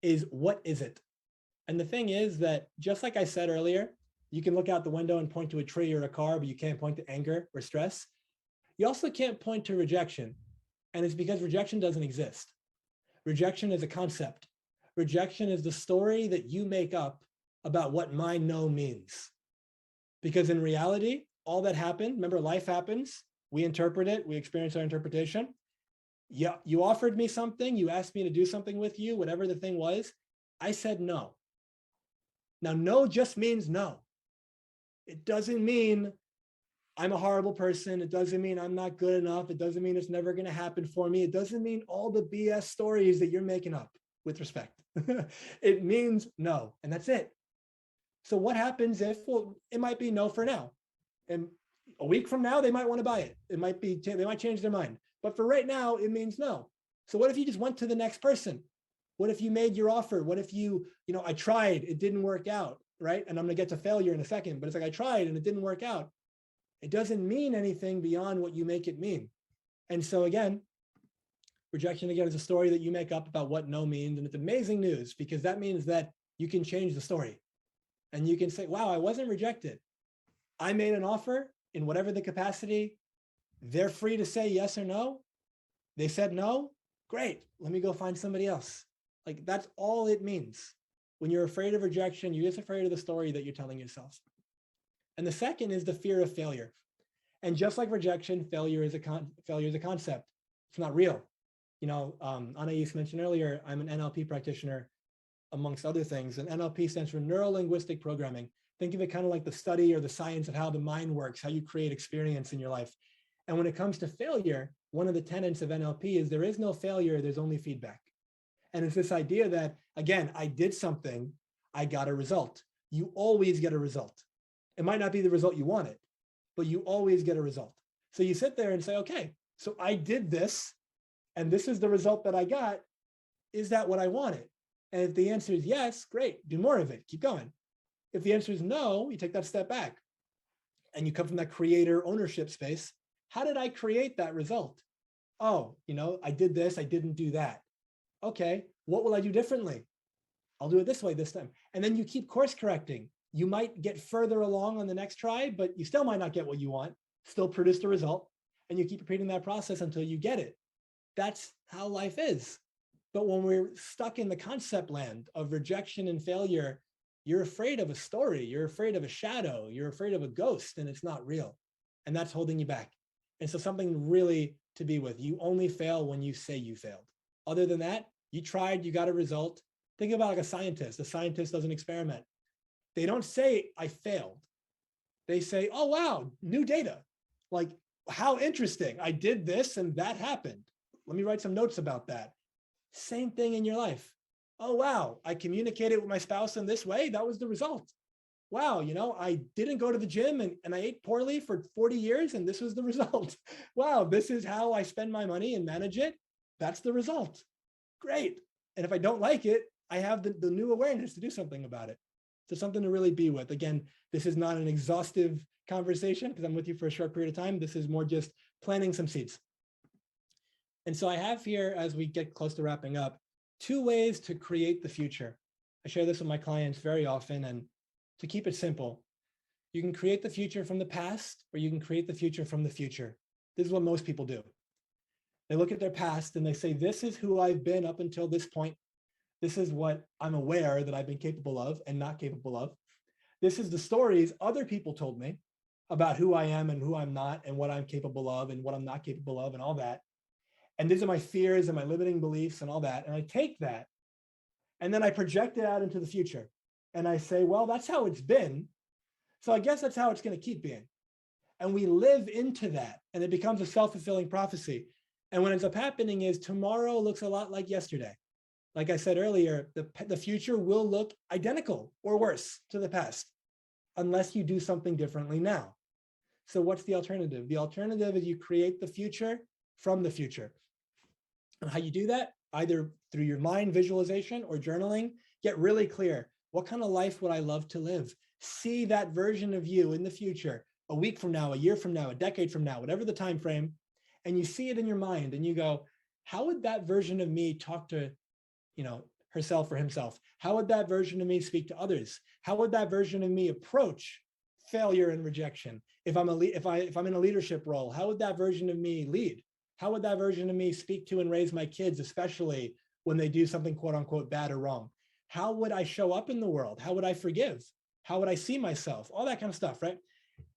is, what is it? And the thing is that, just like I said earlier, you can look out the window and point to a tree or a car, but you can't point to anger or stress. You also can't point to rejection. And it's because rejection doesn't exist. Rejection is a concept. Rejection is the story that you make up about what my no means. Because in reality, all that happened, remember, life happens, We interpret it, we experience our interpretation. Yeah, you offered me something, you asked me to do something with you, whatever the thing was. I said no. Now, no just means no. It doesn't mean I'm a horrible person. It doesn't mean I'm not good enough. It doesn't mean it's never going to happen for me. It doesn't mean all the BS stories that you're making up, with respect. It means no, and that's it. So what happens if, well, it might be no for now. And a week from now, they might want to buy it. They might change their mind. But for right now, it means no. So what if you just went to the next person? What if you made your offer? What if I tried, it didn't work out, right? And I'm going to get to failure in a second, but it's like I tried and it didn't work out. It doesn't mean anything beyond what you make it mean. And so again, rejection again is a story that you make up about what no means. And it's amazing news, because that means that you can change the story. And you can say, wow, I wasn't rejected. I made an offer in whatever the capacity. They're free to say yes or no. They said no. Great. Let me go find somebody else. Like, that's all it means. When you're afraid of rejection, you're just afraid of the story that you're telling yourself. And the second is the fear of failure. And just like rejection, failure is a concept. It's not real. Anais mentioned earlier, I'm an NLP practitioner, amongst other things. And NLP stands for neuro-linguistic programming. Think of it kind of like the study or the science of how the mind works, how you create experience in your life. And when it comes to failure, one of the tenets of NLP is there is no failure, there's only feedback. And it's this idea that, again, I did something, I got a result. You always get a result. It might not be the result you wanted, but you always get a result. So you sit there and say, okay, so I did this, and this is the result that I got. Is that what I wanted? And if the answer is yes, great, do more of it, keep going. If the answer is no, you take that step back and you come from that creator ownership space. How did I create that result? Oh, I did this, I didn't do that. Okay, what will I do differently? I'll do it this way this time. And then you keep course correcting. You might get further along on the next try, but you still might not get what you want, still produce the result. And you keep repeating that process until you get it. That's how life is. But when we're stuck in the concept land of rejection and failure, you're afraid of a story, you're afraid of a shadow, you're afraid of a ghost, and it's not real. And that's holding you back. And so something really to be with. You only fail when you say you failed. Other than that, you tried, you got a result. Think about like a scientist. A scientist does an experiment. They don't say, I failed. They say, oh, wow, new data. Like, how interesting. I did this and that happened. Let me write some notes about that. Same thing in your life. Oh, wow, I communicated with my spouse in this way. That was the result. Wow, I didn't go to the gym and I ate poorly for 40 years and this was the result. Wow, this is how I spend my money and manage it. That's the result. Great. And if I don't like it, I have the new awareness to do something about it. So something to really be with. Again, this is not an exhaustive conversation because I'm with you for a short period of time. This is more just planting some seeds. And so I have here, as we get close to wrapping up, 2 ways to create the future. I share this with my clients very often, and to keep it simple, you can create the future from the past, or you can create the future from the future. This is what most people do. They look at their past and they say, this is who I've been up until this point. This is what I'm aware that I've been capable of and not capable of. This is the stories other people told me about who I am and who I'm not and what I'm capable of and what I'm not capable of and all that. And these are my fears and my limiting beliefs and all that. And I take that and then I project it out into the future. And I say, well, that's how it's been. So I guess that's how it's going to keep being. And we live into that and it becomes a self-fulfilling prophecy. And what ends up happening is tomorrow looks a lot like yesterday. Like I said earlier, the future will look identical or worse to the past unless you do something differently now. So what's the alternative? The alternative is you create the future from the future. And how you do that, either through your mind visualization or journaling, get really clear. What kind of life would I love to live? See that version of you in the future, a week from now, a year from now, a decade from now, whatever the time frame, and you see it in your mind and you go, how would that version of me talk to herself or himself? How would that version of me speak to others? How would that version of me approach failure and rejection? If I'm in a leadership role, how would that version of me lead? How would that version of me speak to and raise my kids, especially when they do something quote unquote bad or wrong? How would I show up in the world? How would I forgive? How would I see myself? All that kind of stuff, right?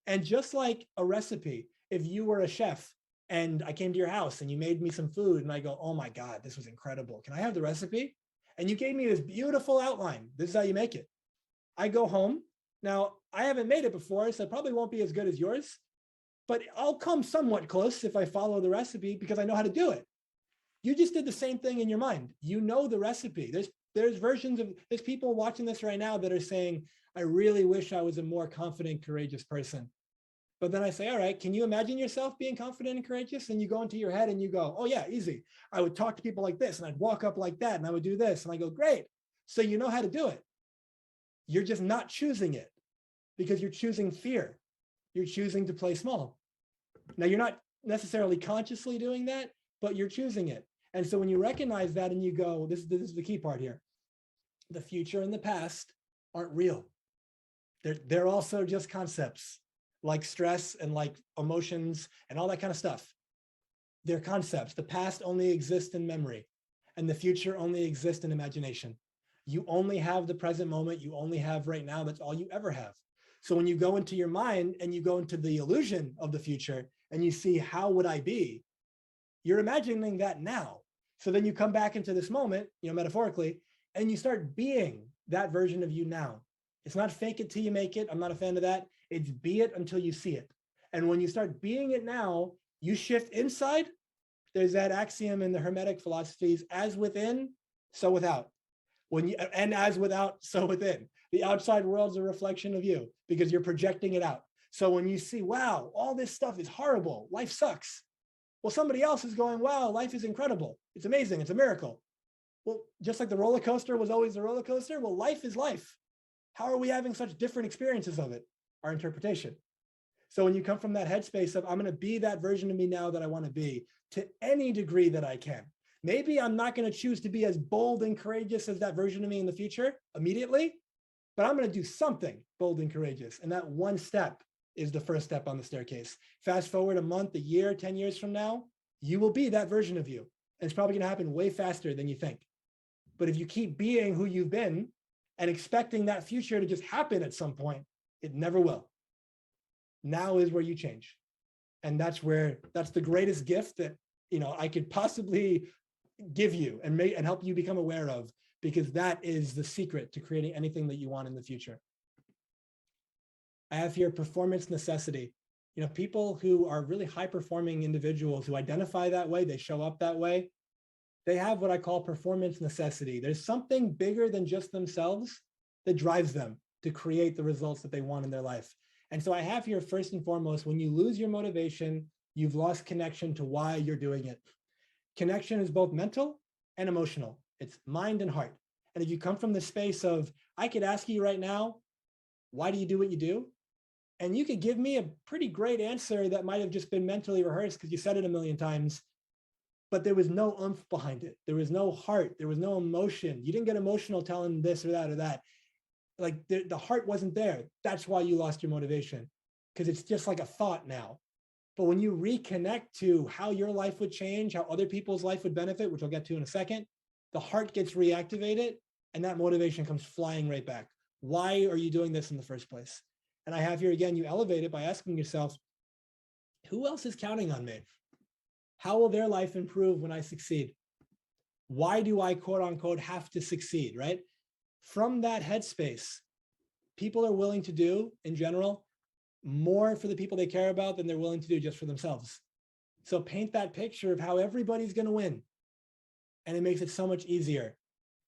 And just like a recipe, if you were a chef and I came to your house and you made me some food and I go, oh my God, this was incredible. Can I have the recipe? And you gave me this beautiful outline. This is how you make it. I go home. Now, I haven't made it before, so it probably won't be as good as yours, but I'll come somewhat close if I follow the recipe because I know how to do it. You just did the same thing in your mind. You know the recipe. There's people watching this right now that are saying, I really wish I was a more confident, courageous person. But then I say, all right, can you imagine yourself being confident and courageous? And you go into your head and you go, oh yeah, easy. I would talk to people like this and I'd walk up like that and I would do this. And I go, great. So you know how to do it. You're just not choosing it because you're choosing fear. You're choosing to play small. Now you're not necessarily consciously doing that, but you're choosing it. And so when you recognize that and you go, this is the key part here. The future and the past aren't real. They're also just concepts like stress and like emotions and all that kind of stuff. They're concepts. The past only exists in memory and the future only exists in imagination. You only have the present moment. You only have right now. That's all you ever have. So when you go into your mind and you go into the illusion of the future and you see, how would I be? You're imagining that now. So then you come back into this moment, metaphorically, and you start being that version of you now. It's not fake it till you make it. I'm not a fan of that. It's be it until you see it. And when you start being it now, you shift inside. There's that axiom in the Hermetic philosophies, as within, so without. And as without, so within. The outside world's a reflection of you because you're projecting it out. So when you see, wow, all this stuff is horrible, life sucks. Well, somebody else is going, wow, life is incredible. It's amazing. It's a miracle. Well, just like the roller coaster was always the roller coaster, well, life is life. How are we having such different experiences of it? Our interpretation. So when you come from that headspace of, I'm going to be that version of me now that I want to be to any degree that I can. Maybe I'm not going to choose to be as bold and courageous as that version of me in the future immediately, but I'm going to do something bold and courageous. And that one step is the first step on the staircase. Fast forward a month, a year, 10 years from now, you will be that version of you. And it's probably going to happen way faster than you think. But if you keep being who you've been and expecting that future to just happen at some point, it never will. Now is where you change. And that's the greatest gift that, I could possibly give you and help you become aware of, because that is the secret to creating anything that you want in the future. I have here performance necessity. People who are really high performing individuals who identify that way, they show up that way, they have what I call performance necessity. There's something bigger than just themselves that drives them to create the results that they want in their life. And so I have here, first and foremost, when you lose your motivation, you've lost connection to why you're doing it. Connection is both mental and emotional. It's mind and heart. And if you come from the space of, I could ask you right now, why do you do what you do? And you could give me a pretty great answer that might have just been mentally rehearsed because you said it a million times, but there was no oomph behind it. There was no heart. There was no emotion. You didn't get emotional telling this or that or that. Like the heart wasn't there. That's why you lost your motivation, because it's just like a thought now. But when you reconnect to how your life would change, how other people's life would benefit, which I'll get to in a second, the heart gets reactivated and that motivation comes flying right back. Why are you doing this in the first place? And I have here again, you elevate it by asking yourself, who else is counting on me? How will their life improve when I succeed? Why do I, quote unquote, have to succeed, right? From that headspace, people are willing to do, in general, more for the people they care about than they're willing to do just for themselves. So paint that picture of how everybody's going to win. And it makes it so much easier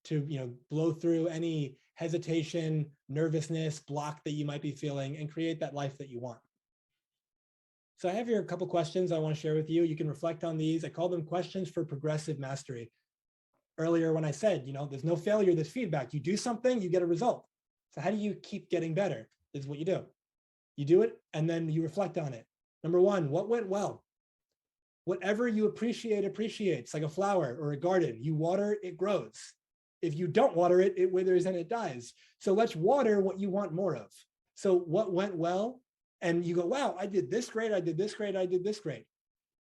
to, blow through any hesitation, nervousness, block that you might be feeling and create that life that you want. So I have here a couple questions I want to share with you. You can reflect on these. I call them questions for progressive mastery. Earlier when I said, there's no failure, there's feedback. You do something, you get a result. So how do you keep getting better? This is what you do. You do it, and then you reflect on it. Number one, what went well? Whatever you appreciate appreciates, like a flower or a garden. You water, it grows. If you don't water it, it withers and it dies. So let's water what you want more of. So what went well? And you go, wow, I did this great, I did this great, I did this great.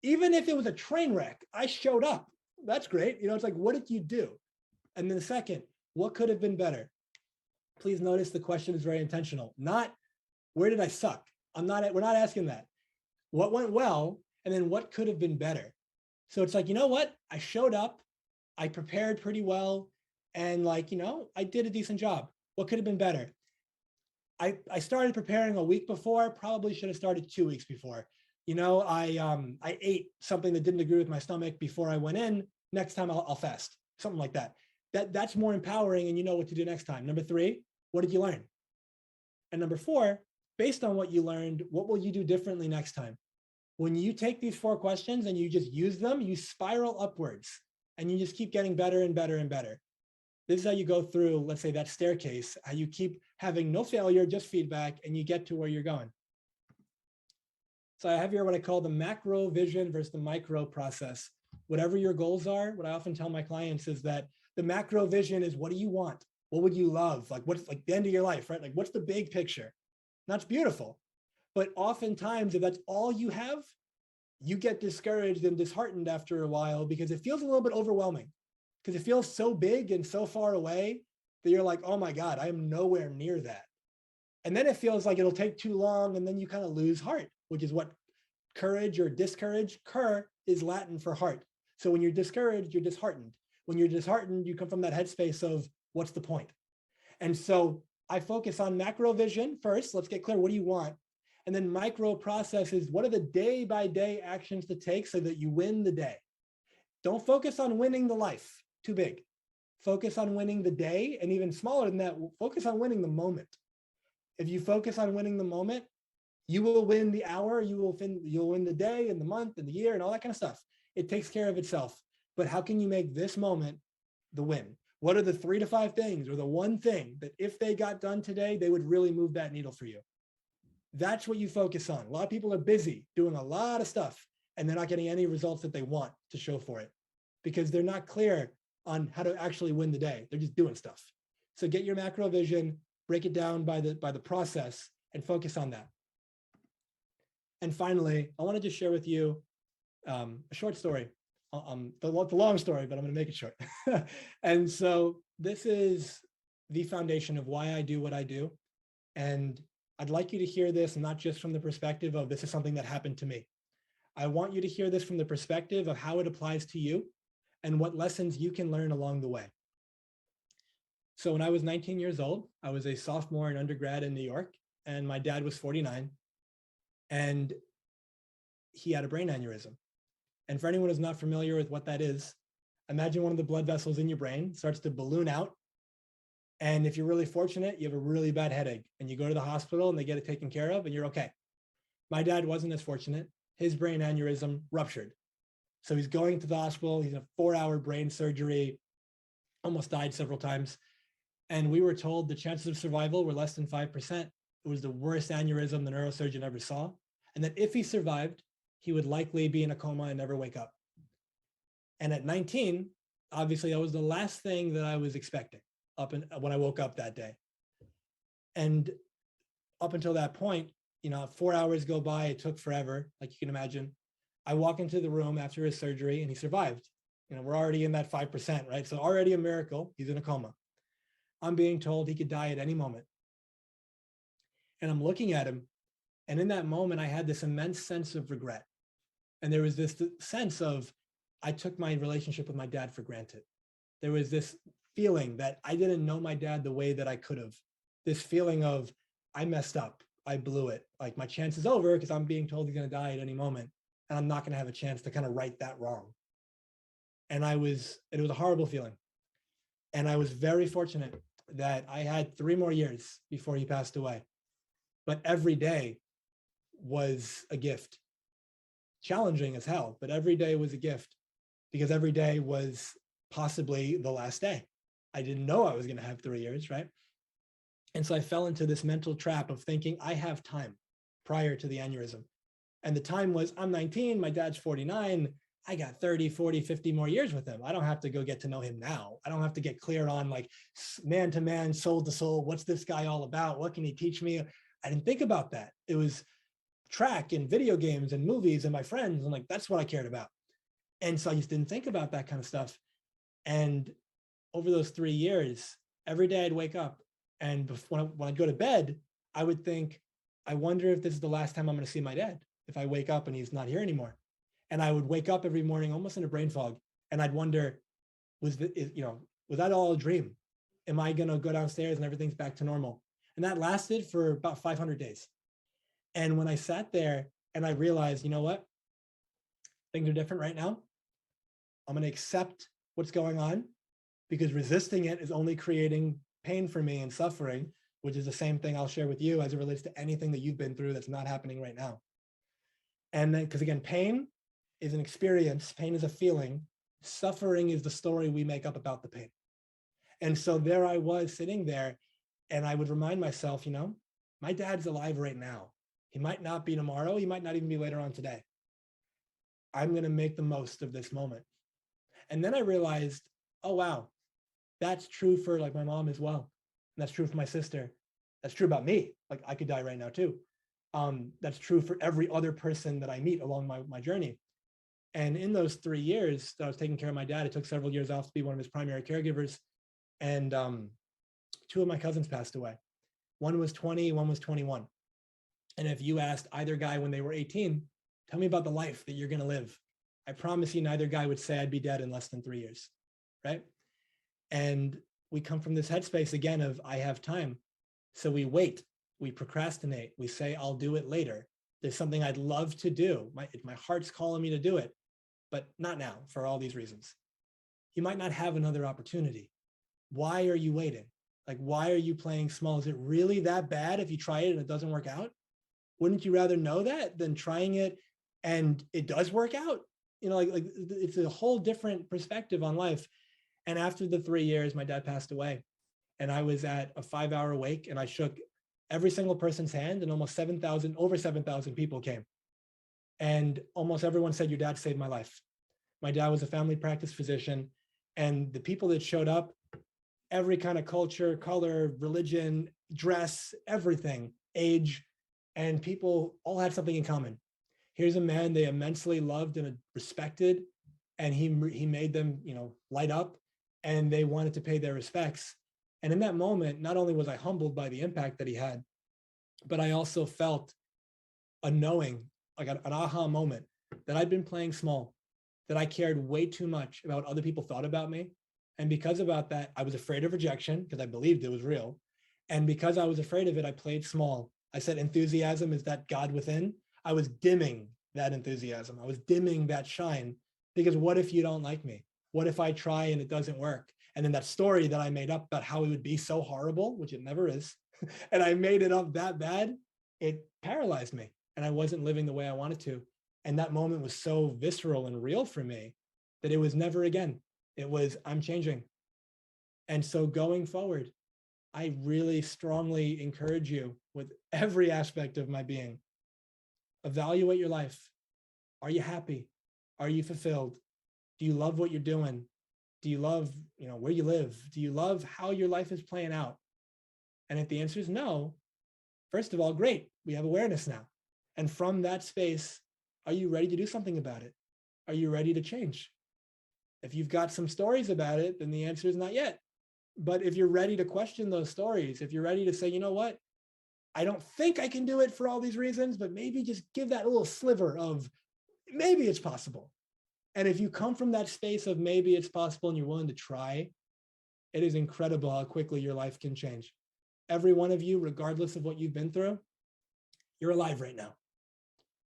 Even if it was a train wreck, I showed up. That's great. It's like, what did you do? And then the second, what could have been better? Please notice the question is very intentional. Not, where did I suck? We're not asking that. what went well, and then what could have been better. So it's like, you know what? I showed up, I prepared pretty well, and like, I did a decent job. What could have been better? I started preparing a week before, probably should have started 2 weeks before. I ate something that didn't agree with my stomach before I went in. Next time I'll fast, something like that. That's more empowering, and you know what to do next time. Number 3, what did you learn? And number 4, based on what you learned, what will you do differently next time? When you take these 4 questions and you just use them, you spiral upwards and you just keep getting better and better and better. This is how you go through, let's say, that staircase, how you keep having no failure, just feedback, and you get to where you're going. So I have here what I call the macro vision versus the micro process. Whatever your goals are, what I often tell my clients is that the macro vision is, what do you want? What would you love? Like, what's like the end of your life, right? Like, what's the big picture? And that's beautiful. But oftentimes, if that's all you have, you get discouraged and disheartened after a while because it feels a little bit overwhelming, because it feels so big and so far away that you're like, oh my God, I am nowhere near that. And then it feels like it'll take too long, and then you kind of lose heart, which is what courage or discourage. Cur is Latin for heart. So when you're discouraged, you're disheartened. When you're disheartened, you come from that headspace of what's the point? And so I focus on macro vision first. Let's get clear. What do you want? And then micro process is, what are the day by day actions to take so that you win the day? Don't focus on winning the life, too big. Focus on winning the day, and even smaller than that, focus on winning the moment. If you focus on winning the moment, you will win the hour, you'll win the day and the month and the year and all that kind of stuff. It takes care of itself. But how can you make this moment the win? What are the 3 to 5 things or the one thing that if they got done today, they would really move that needle for you? That's what you focus on. A lot of people are busy doing a lot of stuff, and they're not getting any results that they want to show for it because they're not clear on how to actually win the day. They're just doing stuff. So get your macro vision, break it down by the process, and focus on that. And finally, I want to just share with you a short story, the long story, but I'm going to make it short. And so this is the foundation of why I do what I do. And I'd like you to hear this not just from the perspective of this is something that happened to me. I want you to hear this from the perspective of how it applies to you and what lessons you can learn along the way. So when I was 19 years old, I was a sophomore in undergrad in New York, and my dad was 49, and he had a brain aneurysm. And for anyone who's not familiar with what that is, imagine one of the blood vessels in your brain starts to balloon out. And if you're really fortunate, you have a really bad headache and you go to the hospital and they get it taken care of and you're okay. My dad wasn't as fortunate. His brain aneurysm ruptured. So he's going to the hospital. He's in a 4-hour brain surgery, almost died several times. And we were told the chances of survival were less than 5%. It was the worst aneurysm the neurosurgeon ever saw. And that if he survived, he would likely be in a coma and never wake up. And at 19, obviously that was the last thing that I was expecting when I woke up that day. And up until that point, 4 hours go by, it took forever, like you can imagine. I walk into the room after his surgery and he survived. We're already in that 5%, right? So already a miracle, he's in a coma. I'm being told he could die at any moment. And I'm looking at him, and in that moment, I had this immense sense of regret. And there was this sense of, I took my relationship with my dad for granted. There was this feeling that I didn't know my dad the way that I could have. This feeling of, I messed up, I blew it. Like my chance is over because I'm being told he's going to die at any moment. And I'm not going to have a chance to kind of right that wrong. And it was a horrible feeling. And I was very fortunate that I had 3 more years before he passed away. But every day was a gift. Challenging as hell, but every day was a gift because every day was possibly the last day. I didn't know I was going to have 3 years, right? And so I fell into this mental trap of thinking I have time prior to the aneurysm. And the time was, I'm 19, my dad's 49. I got 30, 40, 50 more years with him. I don't have to go get to know him now. I don't have to get clear on like man to man, soul to soul. What's this guy all about? What can he teach me? I didn't think about that. It was track and video games and movies and my friends. And like, that's what I cared about. And so I just didn't think about that kind of stuff. And over those 3 years, every day I'd wake up and when I'd go to bed, I would think, I wonder if this is the last time I'm going to see my dad. if I wake up and he's not here anymore? And I would wake up every morning almost in a brain fog, and I'd wonder, was that all a dream? Am I going to go downstairs and everything's back to normal? And that lasted for about 500 days. And when I sat there and I realized, you know what? Things are different right now. I'm going to accept what's going on, because resisting it is only creating pain for me and suffering, which is the same thing I'll share with you as it relates to anything that you've been through that's not happening right now. And then, because again, pain is an experience, pain is a feeling, suffering is the story we make up about the pain. And so there I was sitting there, and I would remind myself, my dad's alive right now. He might not be tomorrow. He might not even be later on today. I'm going to make the most of this moment. And then I realized, oh, wow, that's true for like my mom as well. And that's true for my sister. That's true about me. Like I could die right now too. That's true for every other person that I meet along my journey. And in those 3 years that I was taking care of my dad, it took several years off to be one of his primary caregivers. And 2 of my cousins passed away. One was 20, one was 21. And if you asked either guy when they were 18, tell me about the life that you're going to live, I promise you neither guy would say I'd be dead in less than 3 years, right? And we come from this headspace again of I have time. So we wait, we procrastinate, we say I'll do it later. There's something I'd love to do. My heart's calling me to do it, but not now for all these reasons. You might not have another opportunity. Why are you waiting? Like, why are you playing small? Is it really that bad if you try it and it doesn't work out? Wouldn't you rather know that than trying it and it does work out? Like it's a whole different perspective on life. And after the 3 years, my dad passed away, and I was at a 5-hour wake, and I shook every single person's hand, and over 7,000 people came. And almost everyone said, your dad saved my life. My dad was a family practice physician, and the people that showed up, every kind of culture, color, religion, dress, everything, age, and people all had something in common. Here's a man they immensely loved and respected, and he made them, light up, and they wanted to pay their respects. And in that moment, not only was I humbled by the impact that he had, but I also felt a knowing, like an aha moment, that I'd been playing small, that I cared way too much about what other people thought about me. And because about that, I was afraid of rejection because I believed it was real. And because I was afraid of it, I played small. I said, enthusiasm is that God within. I was dimming that enthusiasm. I was dimming that shine, because what if you don't like me? What if I try and it doesn't work? And then that story that I made up about how it would be so horrible, which it never is, and I made it up that bad, it paralyzed me, and I wasn't living the way I wanted to. And that moment was so visceral and real for me that it was never again. It was, I'm changing. And so going forward, I really strongly encourage you with every aspect of my being, evaluate your life. Are you happy? Are you fulfilled? Do you love what you're doing? Do you love, where you live? Do you love how your life is playing out? And if the answer is no, first of all, great, we have awareness now. And from that space, are you ready to do something about it? Are you ready to change? If you've got some stories about it, then the answer is not yet. But if you're ready to question those stories, if you're ready to say, you know what, I don't think I can do it for all these reasons, but maybe just give that little sliver of maybe it's possible. And if you come from that space of maybe it's possible and you're willing to try, it is incredible how quickly your life can change. Every one of you, regardless of what you've been through, you're alive right now.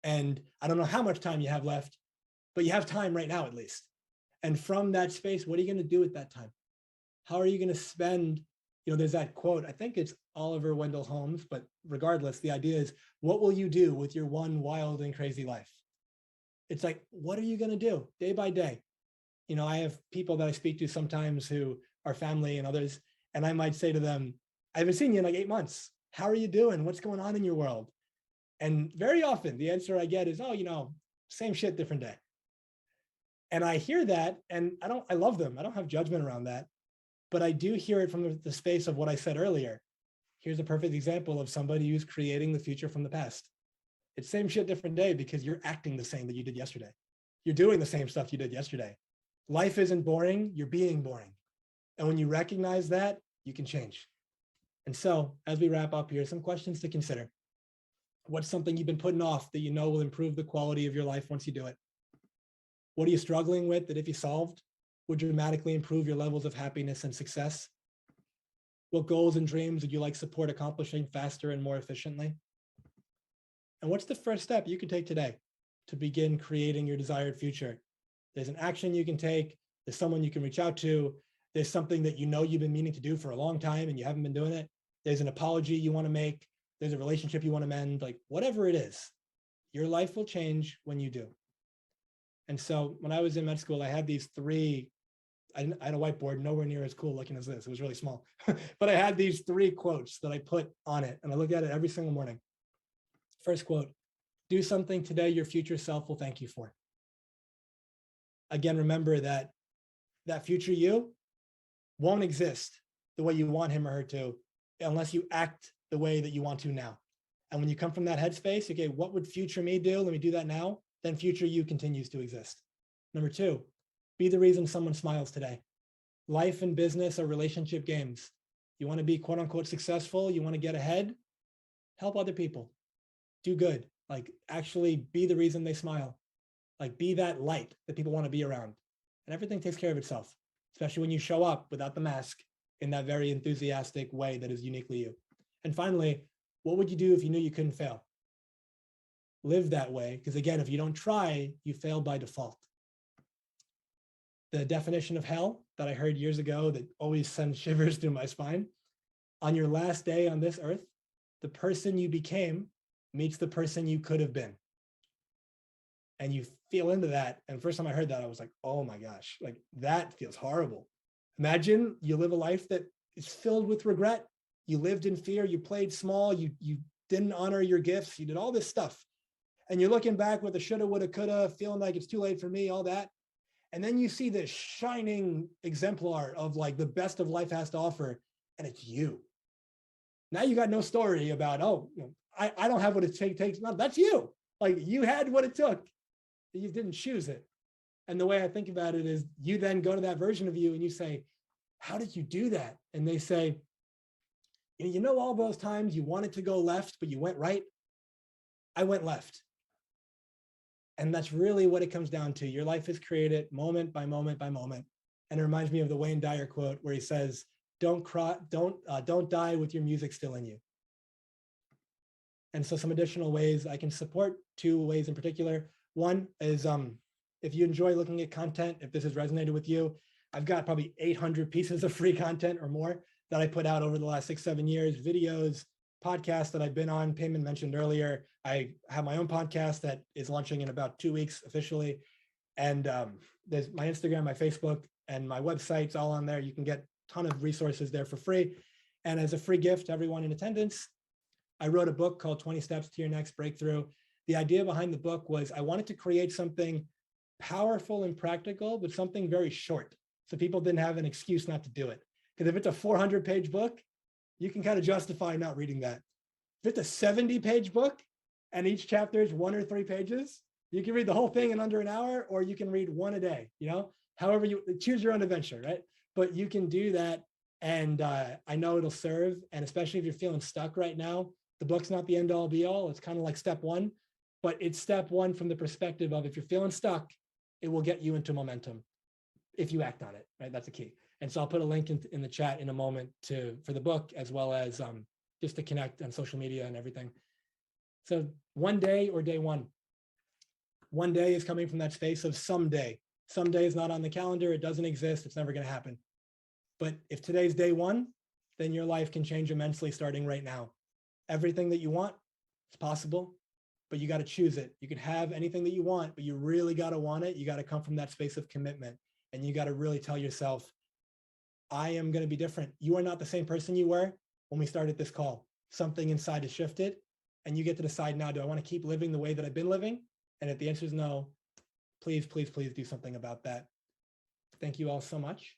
And I don't know how much time you have left, but you have time right now at least. And from that space, what are you going to do at that time? How are you going to spend, there's that quote, I think it's Oliver Wendell Holmes, but regardless, the idea is, what will you do with your one wild and crazy life? It's like, what are you going to do day by day? I have people that I speak to sometimes who are family and others, and I might say to them, I haven't seen you in like 8 months. How are you doing? What's going on in your world? And very often the answer I get is, oh, same shit, different day. And I hear that, and I love them. I don't have judgment around that, but I do hear it from the space of what I said earlier. Here's a perfect example of somebody who's creating the future from the past. It's same shit, different day, because you're acting the same that you did yesterday. You're doing the same stuff you did yesterday. Life isn't boring, you're being boring. And when you recognize that, you can change. And so as we wrap up here, some questions to consider. What's something you've been putting off that you know will improve the quality of your life once you do it? What are you struggling with that if you solved would dramatically improve your levels of happiness and success? What goals and dreams would you like support accomplishing faster and more efficiently? And what's the first step you can take today to begin creating your desired future? There's an action you can take. There's someone you can reach out to. There's something that you know you've been meaning to do for a long time and you haven't been doing it. There's an apology you want to make. There's a relationship you want to mend, like whatever it is, your life will change when you do. And so when I was in med school, I had these three, I had a whiteboard nowhere near as cool looking as this. It was really small, but I had these three quotes that I put on it and I look at it every single morning. First quote, do something today your future self will thank you for. Again, remember that that future you won't exist the way you want him or her to unless you act the way that you want to now. And when you come from that headspace, okay, what would future me do? Let me do that now. Then future you continues to exist. Number two, be the reason someone smiles today. Life and business are relationship games. You want to be quote unquote successful, you want to get ahead, help other people, do good, like actually be the reason they smile, like be that light that people want to be around. And everything takes care of itself, especially when you show up without the mask in that very enthusiastic way that is uniquely you. And finally, what would you do if you knew you couldn't fail? Live that way, because again, if you don't try, you fail by default. The definition of hell that I heard years ago that always sends shivers through my spine. On your last day on this earth, the person you became meets the person you could have been. And you feel into that. And first time I heard that, I was like, oh my gosh, like that feels horrible. Imagine you live a life that is filled with regret. You lived in fear, you played small, you didn't honor your gifts, you did all this stuff. And you're looking back with a shoulda, woulda, coulda, feeling like it's too late for me, all that. And then you see this shining exemplar of like the best of life has to offer, and it's you. Now you got no story about, oh, I don't have what it takes. No, that's you. Like you had what it took. You didn't choose it. And the way I think about it is you then go to that version of you and you say, how did you do that? And they say, you know, all those times you wanted to go left, but you went right. I went left. And that's really what it comes down to. Your life is created moment by moment by moment. And it reminds me of the Wayne Dyer quote where he says, don't die with your music still in you. And so some additional ways I can support, two ways in particular. One is if you enjoy looking at content, if this has resonated with you, I've got probably 800 pieces of free content or more that I put out over the last 6-7 years, videos, podcasts that I've been on. Payman mentioned earlier, I have my own podcast that is launching in about 2 weeks officially. And there's my Instagram, my Facebook, and my website's all on there. You can get a ton of resources there for free. And as a free gift to everyone in attendance, I wrote a book called 20 Steps to Your Next Breakthrough. The idea behind the book was I wanted to create something powerful and practical, but something very short. So people didn't have an excuse not to do it. Because if it's a 400-page book, you can kind of justify not reading that. If it's a 70-page book and each chapter is 1 or 3 pages, you can read the whole thing in under an hour, or you can read one a day, however you choose your own adventure, right? But you can do that. And I know it'll serve. And especially if you're feeling stuck right now, the book's not the end all be all. It's kind of like step one, but it's step one from the perspective of if you're feeling stuck, it will get you into momentum if you act on it, right? That's the key. And so I'll put a link in the chat in a moment for the book, as well as just to connect on social media and everything. So one day or day one. One day is coming from that space of someday. Someday is not on the calendar. It doesn't exist. It's never going to happen. But if today's day one, then your life can change immensely starting right now. Everything that you want is possible, but you got to choose it. You can have anything that you want, but you really got to want it. You got to come from that space of commitment, and you got to really tell yourself, I am going to be different. You are not the same person you were when we started this call. Something inside has shifted, and you get to decide now, do I want to keep living the way that I've been living? And if the answer is no, please, please, please do something about that. Thank you all so much.